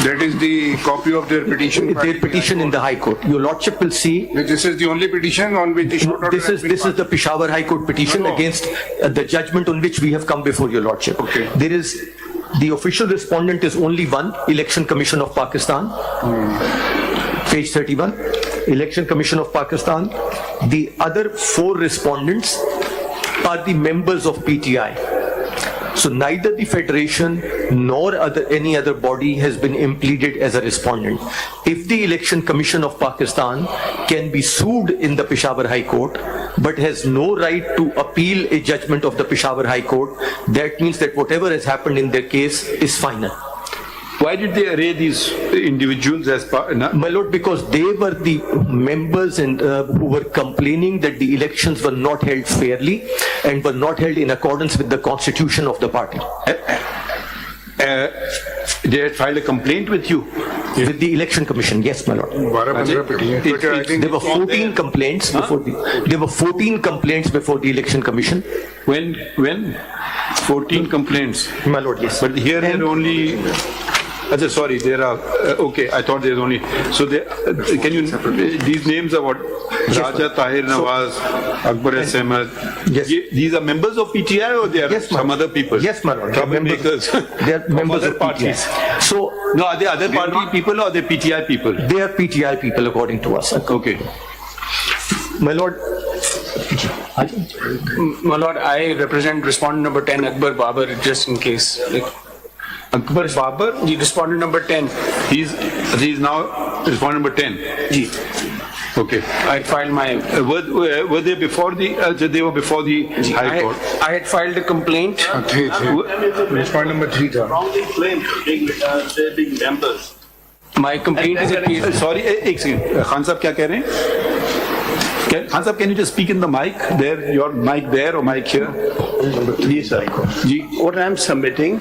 That is the copy of their petition. Their petition in the High Court. Your Lordship will see. This is the only petition on which the short order This has been is the Peshawar High Court petition No. against the judgment on which we have come before your Lordship. Okay. There is, the official respondent is only one, Election Commission of Pakistan. Page 31, Election Commission of Pakistan. The other 4 respondents are the members of PTI. So neither the Federation nor any other body has been impleaded as a respondent. If the Election Commission of Pakistan can be sued in the Peshawar High Court, but has no right to appeal a judgment of the Peshawar High Court, that means that whatever has happened in their case is final. Why did they array these individuals as part? My lord, because they were the members and who were complaining that the elections were not held fairly and were not held in accordance with the constitution of the party. They had filed a complaint with you. With the election commission, yes, my lord. 12-15 petitions. But I think There were 14 complaints before there were 14 complaints before the election commission. When? 14 complaints. My lord, yes. But here there are only, sorry, there are, okay, I thought there's only, so there, can you, these names are what? Raja Tahir Nawaz, Akbar S. Ahmed. Yes. These are members of PTI or they are Yes, my some lord. other people? Yes, my lord. They are members- Troublemakers. They are members other of parties. PTI. So No, are they other party people or are they PTI people? they are PTI people according to us. Okay. My lord, My lord, I represent respondent number 10, Akbar Babar, just in case. Akbar Babar, The respondent number 10, he's now respondent number 10. ji, Okay. I filed my, Were they before they were before the High Court? I had filed a complaint. Respond number 3 था. Wrongly claimed they're being members. My complaint is at page, Sorry, एक second. Khan साहब क्या कह रहे हैं? Khan साहब, can you just speak in the mic? There, your mic there or mic here? Yes, sir. What I'm submitting,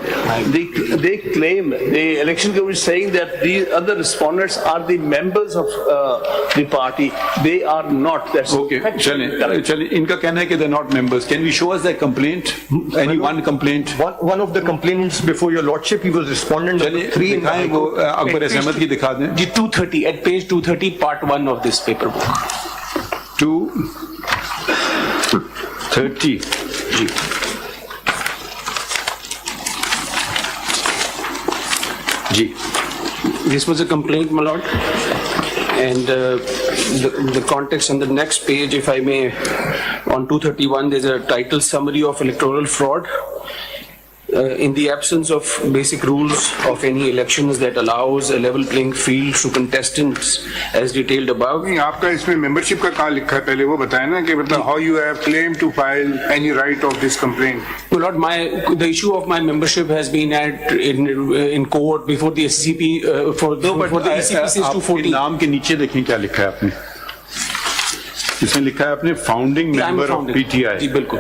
they claim, the election commission is saying that these other respondents are the members of the party. They are not. That's Okay, चलें. इनका कहना है कि they're not members. Can we show us their complaint? Any one complaint? one of the complainants before your lordship, he was respondent number चलिए 3 in the दिखाएं High वो Court. Akbar S Ahmad की दिखा दें. the 230, at page 230, part 1 of this paperwork. 230. Ji. This was a complaint, my lord. And the context on the next page, if I may, on 231, there's a title summary of electoral fraud. In the absence of basic rules of any elections that allows a level playing field to contestants as detailed above. नहीं, आपका इसमें membership का कहाँ लिखा है पहले वो बताएं ना कि मतलब how you have claimed to file any right of this complaint. My lord, the issue of my membership has been in court before the SCP, for the ECP since आपके 214. नाम के नीचे देखें क्या लिखा है आपने. इसमें लिखा है आपने फाउंडिंग मेंबर ऑफ पीटीआई. जी बिल्कुल.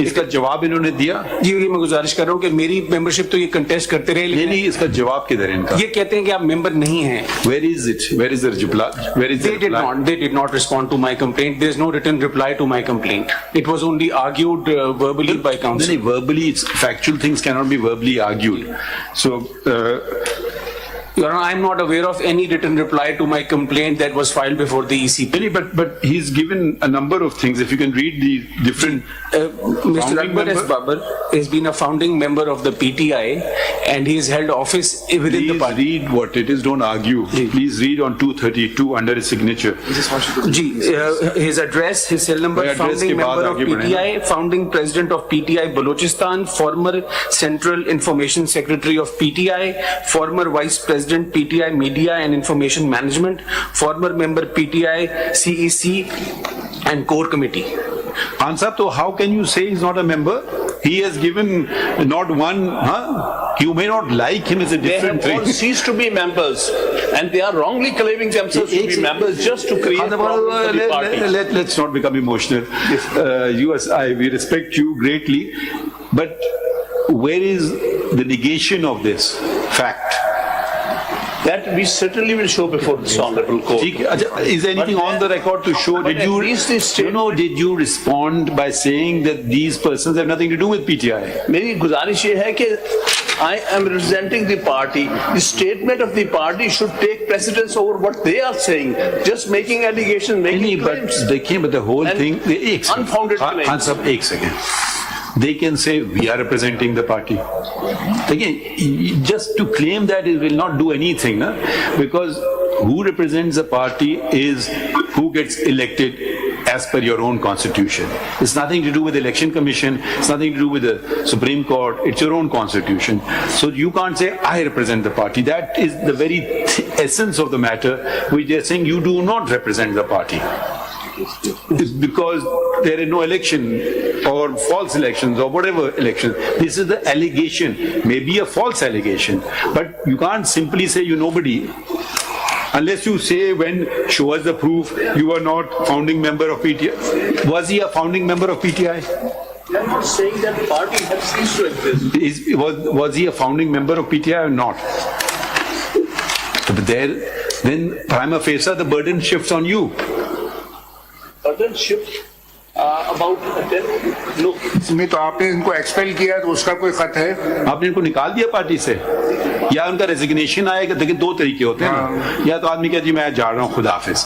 इसका जवाब इन्होंने दिया. जी ये मैं गुजारिश कर रहा हूँ कि मेरी मेंबरशिप तो ये कंटेस्ट करते रहे, नहीं नहीं, इसका जवाब किधर है इनका? ये कहते हैं कि आप मेंबर नहीं हैं. Where is it? Where is the reply? Where is the reply? They did not respond to my complaint. There is no written reply to my complaint. It was only argued verbally by counsel. No, verbally, it's factual things cannot be verbally argued. So, Your Honor, I'm not aware of any written reply to my complaint that was filed before the ECP. but he's given a number of things. If you can read the different. Mr. Founding Akbar S. member? Babar has been a founding member of the PTI and he has held office within the Please party. read what it is. Don't argue. Please read on 232 under his signature. His address, his cell number, Address founding के बाद member of आगे बढ़ेंगे. PTI, founding president of PTI Balochistan, former Central Information Secretary of PTI, former Vice President PTI Media and Information Management, former member PTI CEC and Core Committee. Khan Sahab, so how can you say he's not a member? He has given not one, You may not like him as a They different have all thing. ceased to be members and they are wrongly claiming themselves to be members just to create problems for the party. Let's not become emotional. We respect you greatly, but where is the negation of this fact? That we certainly will show before this honorable court. Is there anything on the record to show? But at least this Did you respond by saying that these persons have nothing to do with PTI? मेरी गुजारिश ये है कि I am representing the party. The statement of the party should take precedence over what they are saying. Just making allegations, making claims. But the whole And thing, unfounded claims. Khan Sahab, एक second. They can say we are representing the party. Again, just to claim that it will not do anything, na? Because who represents the party is who gets elected as per your own constitution. It's nothing to do with the election commission, it's nothing to do with the Supreme Court, it's your own constitution. So you can't say, I represent the party. That is the very essence of the matter, which they're saying you do not represent the party. It's because there is no election or false elections or whatever election. This is the allegation, maybe a false allegation, but you can't simply say you nobody. Unless you say when show us the proof you are not founding member of PTI. Was he a founding member of PTI? They are not saying that the party has ceased to exist. Was he a founding member of PTI or not? But then prima facie the burden shifts on you. Burden shift about no. इसमें तो आपने इनको expel किया तो उसका कोई खत है? आपने इनको निकाल दिया पार्टी से या उनका रेजिग्नेशन आएगा? देखिए दो तरीके होते हैं ना, या तो आदमी कहता जी मैं जा रहा हूँ खुदा हाफिज,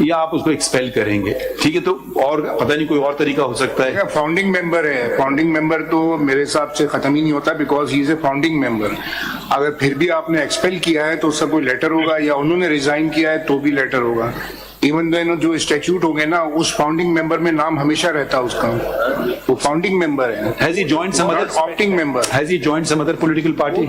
या आप उसको एक्सपेल करेंगे, ठीक है, तो और पता नहीं कोई और तरीका हो सकता है। फाउंडिंग मेंबर है, फाउंडिंग मेंबर तो मेरे हिसाब से खत्म ही नहीं होता because he is a founding member. अगर फिर भी आपने एक्सपेल किया है तो उसका कोई लेटर होगा या उन्होंने रिजाइन किया है तो भी लेटर होगा। इवन देन जो स्टैट्यूट हो गए ना उस फाउंडिंग मेंबर में नाम हमेशा रहता है उसका, वो फाउंडिंग मेंबर है। Has he joined some other opting member? Has he joined some other political party?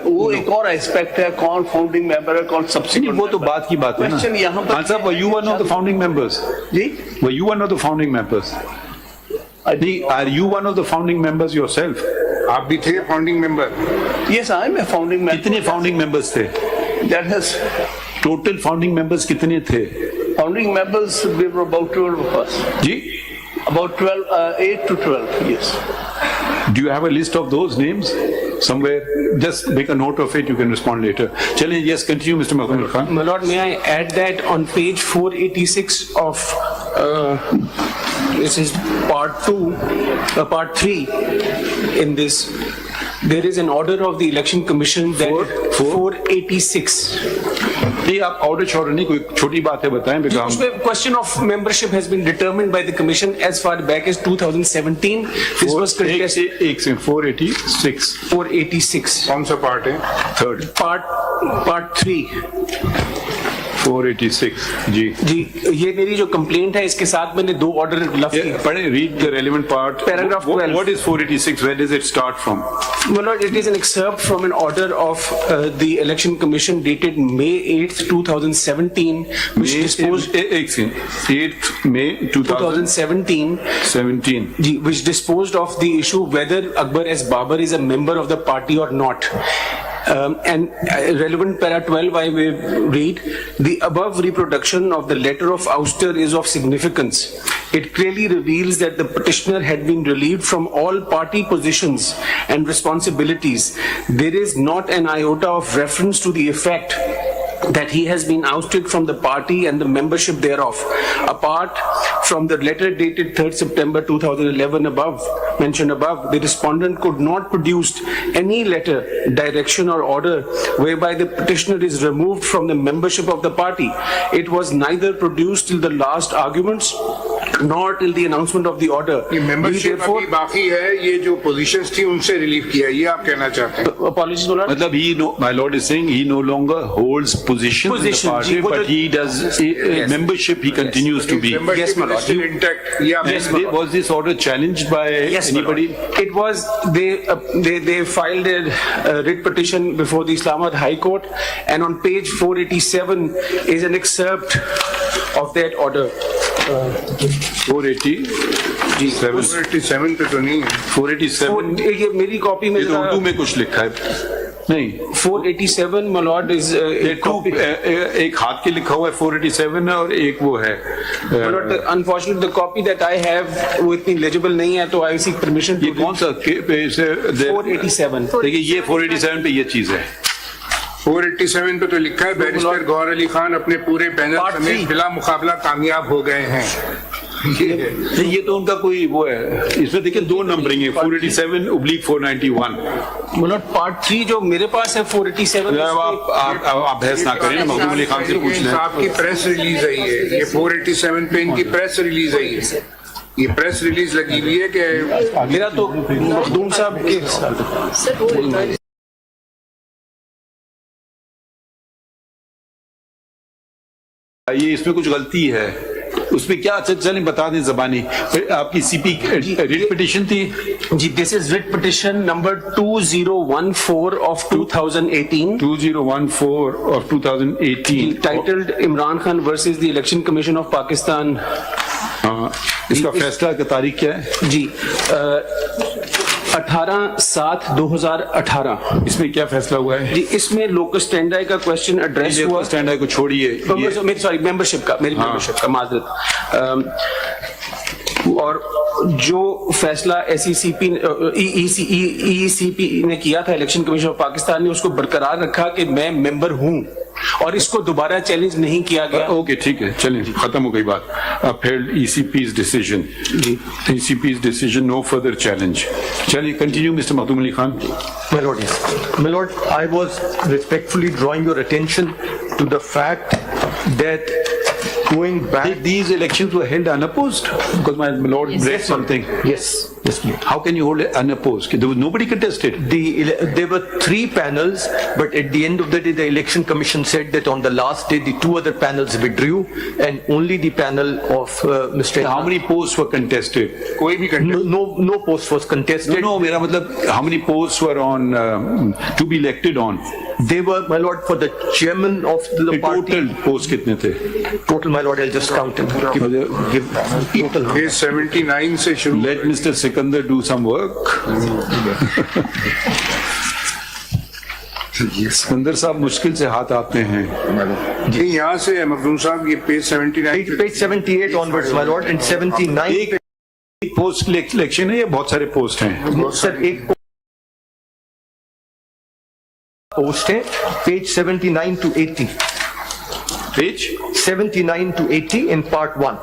वो एक और एस्पेक्ट है, कौन फाउंडिंग मेंबर है, कौन सब्सिक्वेंट। वो तो बात की बात है ना। क्वेश्चन यहाँ पर खान साहब, were you one of the founding members? Ji, Were you one of the founding members? Are you one of the founding members yourself? आप भी थे founding member? yes, I am a founding member. कितने founding members थे? That has total founding members कितने थे? founding members we were about 12 of us. Ji? About 12, 8 to 12, yes. Do you have a list of those names somewhere? Just make a note of it, you can respond later. Challenge, yes, continue, Mr. Muhammad Khan. My lord, may I add that on page 486 of this is part 3 in this, there is an order of the election commission that 486. नहीं, आप order छोड़ नहीं, कोई छोटी बात है बताएं बेटा। उसमें question of membership has been determined by the commission as far back as 2017. This was contested. एक से 486. 486. कौन सा पार्ट है? Third Part 3. 486 जी जी, ये मेरी जो कंप्लेंट है इसके साथ मैंने दो ऑर्डर लफ किए। पढ़े, read the relevant part. Paragraph 12. What is 486? Where does it start from? My lord, it is an excerpt from an order of the election commission dated May 8th, 2017, which disposed 8th May 2017. 2017, which disposed of the issue whether Akbar S. Babar is a member of the party or not. And relevant para 12, I will read, the above reproduction of the letter of ouster is of significance. It clearly reveals that the petitioner had been relieved from all party positions and responsibilities. There is not an iota of reference to the effect that he has been ousted from the party and the membership thereof. Apart from the letter dated 3rd September 2011 mentioned above, the respondent could not produce any letter, direction or order whereby the petitioner is removed from the membership of the party. It was neither produced till the last arguments nor till the announcement of the order. ये membership अभी बाकी है, ये जो positions थी उनसे relieve किया, ये आप कहना चाहते हैं? Apologies, my lord. मतलब my lord is saying he no longer holds position in the party, but he does membership. He continues to be. Yes, my lord. Still intact. Yeah, Was this order challenged by anybody? It was, they filed a writ petition before the Islamabad High Court, and on page 487 is an excerpt of that order. 487 487 पे तो नहीं है। 487 ये मेरी copy में ये तो उर्दू में कुछ लिखा है नहीं। 487 my lord is एक हाथ के लिखा हुआ है 487 और एक वो है। Unfortunately, the copy that I have वो इतनी legible नहीं है, तो I seek permission. ये कौन सा 487? देखिए ये 487 पे ये चीज है। 487 पे तो लिखा है बैरिस्टर गौहर अली खान अपने पूरे पैनल Part समेत 3 बिला मुकाबला कामयाब हो गए हैं। ये तो उनका कोई वो है, इसमें देखिए दो नंबरिंग है, 487/491। मतलब पार्ट 3 जो मेरे पास है 487। आप बहस ना करें ना, मखदूम अली खान से पूछ लें। आपकी प्रेस रिलीज आई है, ये 487 पे इनकी प्रेस रिलीज आई है, ये प्रेस रिलीज लगी हुई है कि मेरा तो मखदूम साहब के ये इसमें कुछ गलती है, उसमें क्या, अच्छा चलें बता दें जबानी। आपकी सीपी रिट पिटिशन थी जी, this is writ petition number 2014 of 2018 2014 of 2018 titled Imran Khan versus the Election Commission of Pakistan. इसका फैसला की तारीख क्या है जी 18/7/2018। इसमें क्या फैसला हुआ है जी, इसमें लोकस स्टैंडाई का क्वेश्चन एड्रेस हुआ। स्टैंड को छोड़िए, मेरी सॉरी मेंबरशिप का, मेरी मेंबरशिप का माजरत। और जो फैसला एसईसीपी ईईसीपी ने किया था, इलेक्शन कमीशन ऑफ पाकिस्तान ने उसको बरकरार रखा कि मैं मेंबर हूं और इसको दोबारा चैलेंज नहीं किया गया। ओके ठीक है, चलें खत्म हो गई बात। upheld ECP's decision जी, ECP's decision, no further challenge। चलिए continue mister Makhdoom Ali Khan. My lord, yes. My lord, I was respectfully drawing your attention to the fact that going back. These elections were held unopposed because my lord read something. Yes, yes, please. How can you hold it unopposed? There was nobody contested. There were 3 panels, but at the end of the day, the election commission said that on the last day, the 2 other panels withdrew, and only the panel of Mr. How many posts were contested? कोई भी contest No post was contested. No, मेरा मतलब how many posts were on to be elected on? They were, my lord, for the chairman of the party. Total posts कितने थे? Total, my lord, I'll just count them. Give total. ये 79 से शुरू। Let Mr. Sikandar do some work. Sikandar साहब मुश्किल से हाथ आते हैं। ये यहाँ से है मखदूम साहब, ये page 79 Page 78 onwards, my lord, and 79. एक पोस्ट इलेक्शन है या बहुत सारे पोस्ट हैं? सर एक पोस्ट है, page 79 to 80. Page 79 to 80 in part 1.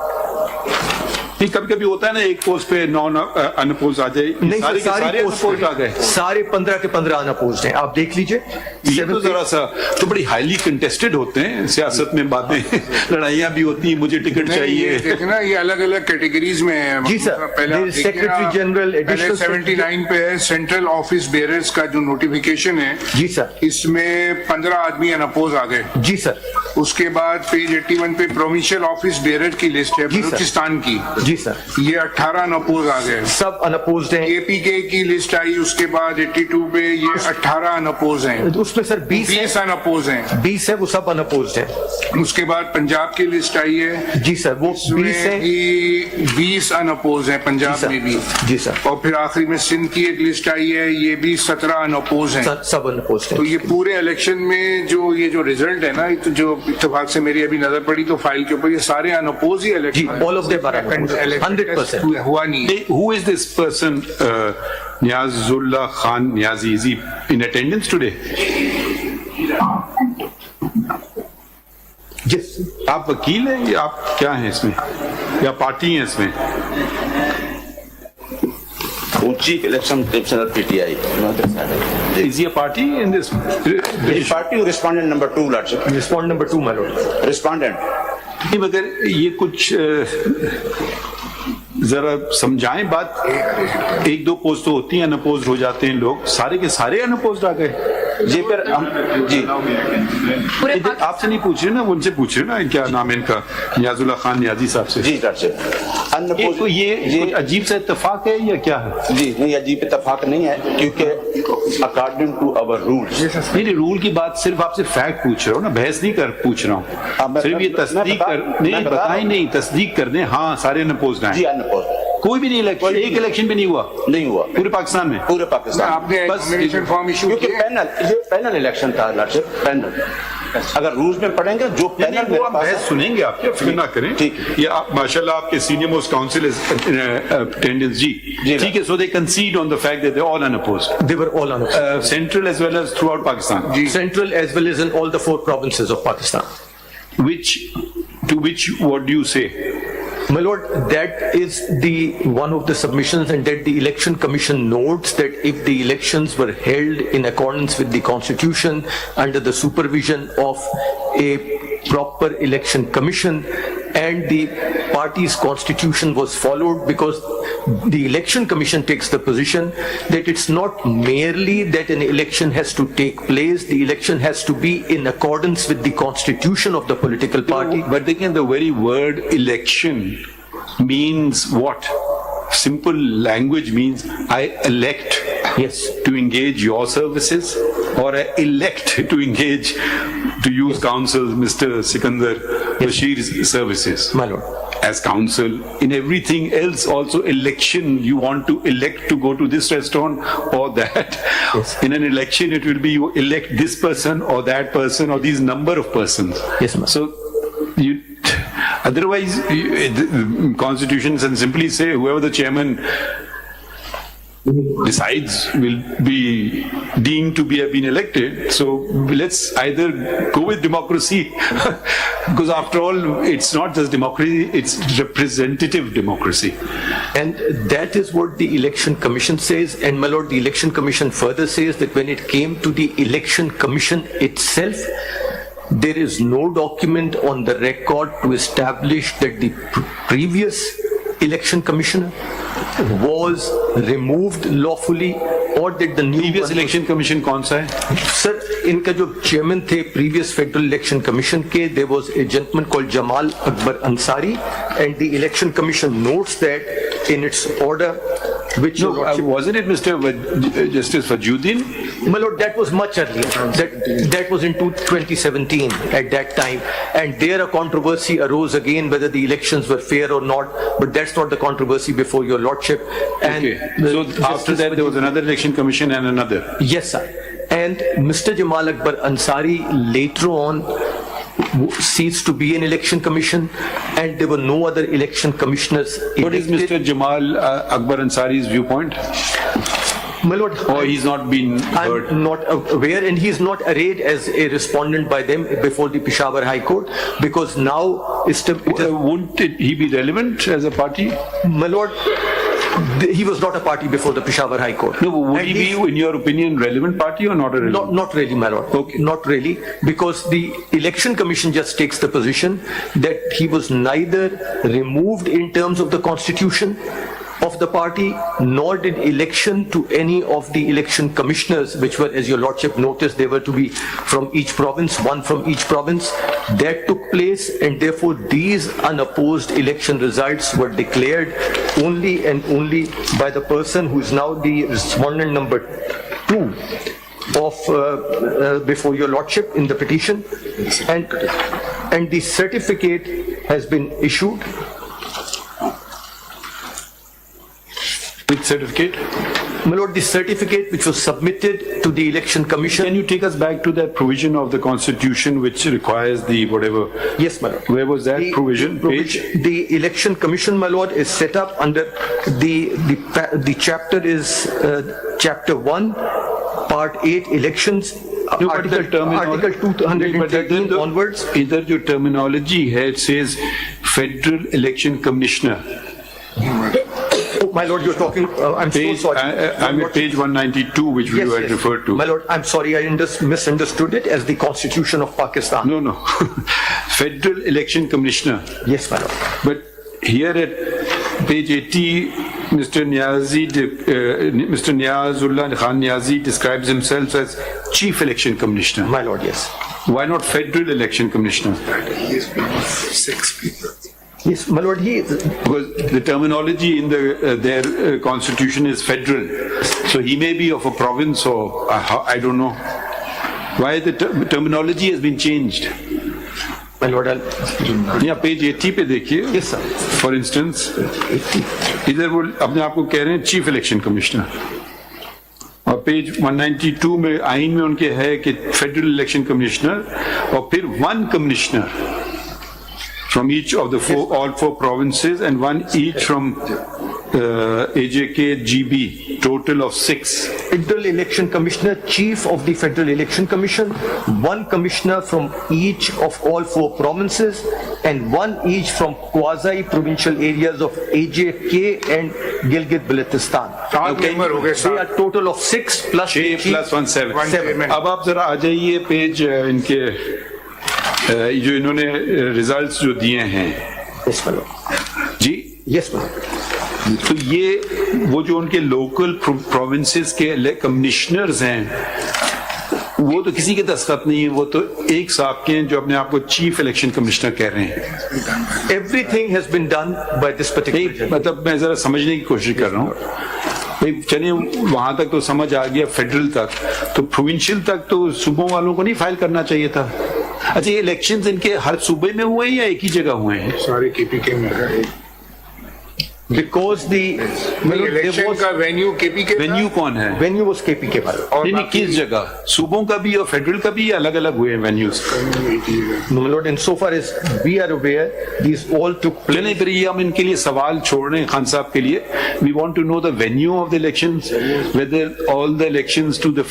नहीं, कभी कभी होता है ना एक पोस्ट पे नॉन अनपोज आ जाए। नहीं सारे सर, के सारे पोस्ट आ गए, सारे 15 के 15 अनअपोज्ड हैं, आप देख लीजिए। ये तो जरा सा तो बड़ी हाईली कंटेस्टेड होते हैं सियासत में, बातें लड़ाइयाँ भी होती हैं, मुझे टिकट चाहिए। देखना ये अलग अलग कैटेगरीज में है। जी सर, पहले सेक्रेटरी जनरल, पहले 79 पे है सेंट्रल ऑफिस बेयरर्स का जो नोटिफिकेशन है। जी सर, इसमें 15 आदमी अनअपोज आ गए। जी सर। उसके बाद पेज 81 पे प्रोविंशियल ऑफिस बेयरर की लिस्ट है जी सर। बलूचिस्तान की। जी सर, ये 18 अनअपोज आ गए, सब अनअपोज्ड हैं। एपीके की लिस्ट आई, उसके बाद 82 पे ये 18 अनअपोज हैं। उसमें सर 20 अनअपोज हैं। 20 है, वो सब अनअपोज्ड हैं। उसके बाद पंजाब की लिस्ट आई है। जी सर, वो 20 है। 20 अनअपोज हैं पंजाब में भी। जी सर। और फिर आखिरी में सिंध की एक लिस्ट आई है, ये भी 17 अनअपोज हैं। सब अनअपोज्ड हैं। तो ये पूरे इलेक्शन में जो रिजल्ट है ना, तो जो इत्तेफाक से मेरी अभी नजर पड़ी तो फाइल के ऊपर, ये सारे अनअपोज ही election, all of them are unopposed, 100%। हुआ नहीं। Who is this person, Niyazullah Khan Niyazi? Is he in attendance today? Yes. आप वकील हैं या आप क्या हैं इसमें, या पार्टी हैं इसमें? Chief Election Commissioner PTI. Is he a party in this? His party respondent number 2, Lordship. Respondent number 2, my lord. Respondent. नहीं, मगर ये कुछ जरा समझाएं बात। 1-2 पोस्ट तो होती हैं, अनअपोज्ड हो जाते हैं लोग, सारे के सारे अनअपोज्ड आ गए। जी फिर हम जी आपसे नहीं पूछ रहे ना, उनसे पूछ रहे ना, क्या नाम है इनका, नियाजुल्लाह खान नियाजी साहब से। जी लॉर्डशिप। तो ये अजीब सा इत्तेफाक है या क्या है? जी नहीं, अजीब इत्तेफाक नहीं है, क्योंकि अकॉर्डिंग टू अवर रूल्स। नहीं, रूल की बात सिर्फ आपसे फैक्ट पूछ रहा हूँ ना, बहस नहीं कर पूछ रहा हूँ, सिर्फ ये तस्दीक कर, नहीं बताएं, नहीं तस्दीक कर दें। हाँ, सारे अनअपोज्ड हैं। जी अनअपोज्ड, कोई भी नहीं इलेक्शन, एक इलेक्शन भी नहीं हुआ, नहीं हुआ पूरे पाकिस्तान में। पूरे पाकिस्तान आपने बस नॉमिनेशन फॉर्म इशू क्योंकि पैनल इलेक्शन था लॉर्डशिप, पैनल अगर रूल्स में पढ़ेंगे जो पैनल वो मेरे हम पास बहस है, सुनेंगे आपके, फिक्र ना करें। ठीक ये आप माशाल्लाह आपके सीनियर मोस्ट काउंसिल अटेंडेंस जी, ठीक है, so they concede on the fact that they all unopposed, They were all unopposed. Central as well as throughout Pakistan, Central as well as in all the 4 provinces of Pakistan. which to which what do you say? My lord, that is the one of the submissions, and that the election commission notes that if the elections were held in accordance with the constitution under the supervision of a proper election commission and the party's constitution was followed, because the election commission takes the position that it's not merely that an election has to take place, the election has to be in accordance with the constitution of the political party. But again, the very word election means what? Simple language means I elect Yes. to engage your services, or I elect to engage, to use counsel Mr. Sikandar Bashir's services. My lord. As counsel, in everything else also election, you want to elect to go to this restaurant or that. Yes. In an election, it will be you elect this person or that person or these number of persons. Yes, ma'am. So, you, otherwise, the constitution can simply say whoever the chairman decides will be deemed to be have been elected. So let's either go with democracy, because after all, it's not just democracy, it's representative democracy. And that is what the election commission says. And my lord, the election commission further says that when it came to the election commission itself, there is no document on the record to establish that the previous election commissioner was removed lawfully or that the new Previous one election commission कौन सा है? Sir, इनका जो chairman थे previous federal election commission के, there was a gentleman called Jamal Akbar Ansari, and the election commission notes that in its order, which your No, lordship, wasn't it Mr. Justice Fajuddin? my lord, that was much earlier. That was in 2017 at that time, and there a controversy arose again whether the elections were fair or not. But that's not the controversy before your lordship. And Okay, so after that there was another election commission and another. Yes, sir. And Mr. Jamal Akbar Ansari later on ceased to be an election commission, and there were no other election commissioners What is elected. Mr. Jamal Akbar Ansari's viewpoint? My lord, Or he's not been heard? I'm not aware, and he's not arrayed as a respondent by them before the Peshawar High Court, because now Wouldn't he be relevant as a party? my lord, he was not a party before the Peshawar High Court. No, would And he be, in your opinion, relevant party or not a relevant? Not really, my lord. Okay. Not really, because the election commission just takes the position that he was neither removed in terms of the constitution of the party, nor did election to any of the election commissioners, which were, as your lordship noticed, they were to be from each province, one from each province. That took place, and therefore these unopposed election results were declared only and only by the person who is now the respondent number 2 of before your lordship in the petition, and the certificate has been issued. Which certificate? My lord, the certificate which was submitted to the election commission. Can you take us back to that provision of the constitution which requires the whatever? Yes, my lord. Where was that The provision? Page? The election commission, my lord, is set up under the chapter is chapter 1, part 8, elections. No, but the Article 213 onwards. Either your terminology here it says Federal Election Commissioner. Oh, my lord, you're talking, I'm so Page, sorry. I'm at page 192, which Yes, you had yes. referred to. My lord, I'm sorry, I misunderstood it as the Constitution of Pakistan. No, no. Federal Election Commissioner. Yes, my lord. But here at page 80, Mr. Niazullah Khan Niazi describes himself as Chief Election Commissioner. My lord, yes. Why not Federal Election Commissioner? Yes, my lord, Because the terminology in their constitution is federal. So he may be of a province or I don't know. Why the terminology has been changed? my lord, Yeah, page 80 पे देखिए. Yes, sir. For instance, इधर वो अपने आप को कह रहे हैं चीफ इलेक्शन कमिश्नर और पेज 192 में आइन में उनके है कि फेडरल इलेक्शन कमिश्नर और फिर one commissioner from each of the all four provinces and one each from AJK GB, total of 6. Federal Election Commissioner, Chief of the Federal Election Commission, one commissioner from each of all four provinces, and one each from quasi-provincial areas of AJK and Gilgit-Baltistan. member हो गए, They are total of 6 plus 6 plus 1 7. Seven. अब आप जरा आ जाइए page इनके जो इन्होंने results जो दिए हैं Yes, my lord. Ji, Yes, my lord. तो ये वो जो उनके लोकल प्रोविंसेस के कमिश्नर्स हैं वो तो किसी के दस्तखत नहीं है, वो तो एक साहब के हैं जो अपने आप को चीफ इलेक्शन कमिश्नर कह रहे हैं। Everything has been done by this particular. मतलब मैं जरा समझने की कोशिश कर रहा हूँ भाई, चलिए वहां तक तो समझ आ गया, फेडरल तक, तो प्रोविंशियल तक तो सूबों वालों को नहीं फाइल करना चाहिए था। अच्छा, ये इलेक्शंस इनके हर सूबे में हुए हैं या एक ही जगह हुए हैं? सारे केपीके में है। Because the इलेक्शन का वेन्यू केपीके वेन्यू कौन है? venue was KPK. नहीं नहीं, किस जगह? सूबों का भी और फेडरल का भी अलग अलग हुए हैं venues? No, my lord, and so far as we are aware, these all took place. नहीं, फिर ये हम इनके लिए सवाल छोड़ रहे हैं खान साहब के लिए। We want to know the venue of the elections, whether all the elections to the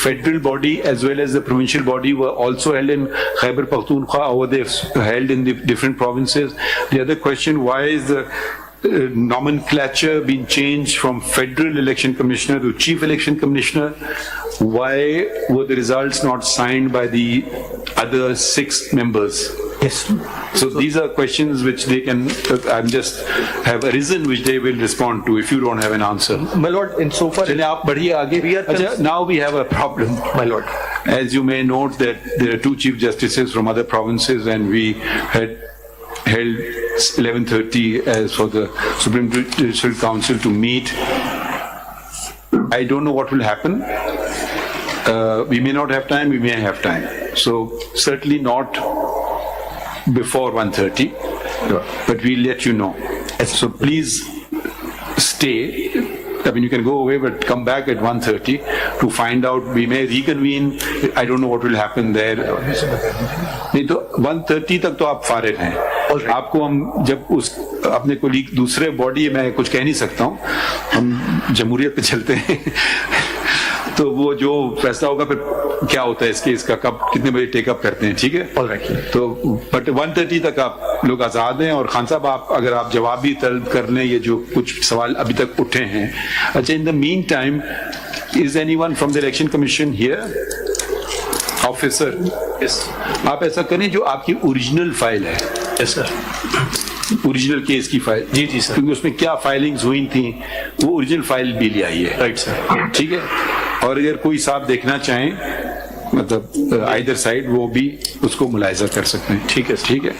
federal body as well as the provincial body were also held in Khyber Pakhtunkhwa or they held in the different provinces. The other question, why is the nomenclature been changed from Federal Election Commissioner to Chief Election Commissioner? Why were the results not signed by the other 6 members? Yes. So these are questions which they can, I'm just have arisen which they will respond to if you don't have an answer. My lord, in so far. चलिए आप बढ़िए आगे। We are अच्छा, now we have a problem. My lord. As you may note that there are 2 chief justices from other provinces and we had held 11:30 as for the Supreme Judicial Council to meet. I don't know what will happen. We may not have time, we may have time. So certainly not before 1:30, but we'll let you know. So please stay. I mean, you can go away, but come back at 1:30 to find out. We may reconvene. I don't know what will happen there. नहीं तो 1:30 तक तो आप फारिग हैं। आपको हम जब उस अपने कोलीग दूसरे बॉडी में कुछ कह नहीं सकता हूँ, हम जमहूरियत पे चलते हैं तो वो जो फैसला होगा फिर क्या होता है इसके, इसका कब कितने बजे टेकअप करते हैं, ठीक है? तो बट 1:30 तक आप लोग आजाद हैं। और खान साहब, आप अगर आप जवाब भी तलब कर लें ये जो कुछ सवाल अभी तक उठे हैं। अच्छा, in the mean time, is anyone from the Election commission here? Officer, आप ऐसा करें, जो आपकी ओरिजिनल फाइल है, यस सर, ओरिजिनल केस की फाइल, जी जी सर, क्योंकि उसमें क्या फाइलिंग्स हुई थी वो ओरिजिनल फाइल भी ले आइए। राइट सर, ठीक है? और अगर कोई साहब देखना चाहें, मतलब आइदर साइड, वो भी उसको मुलाहिजा कर सकते हैं। ठीक है, ठीक है।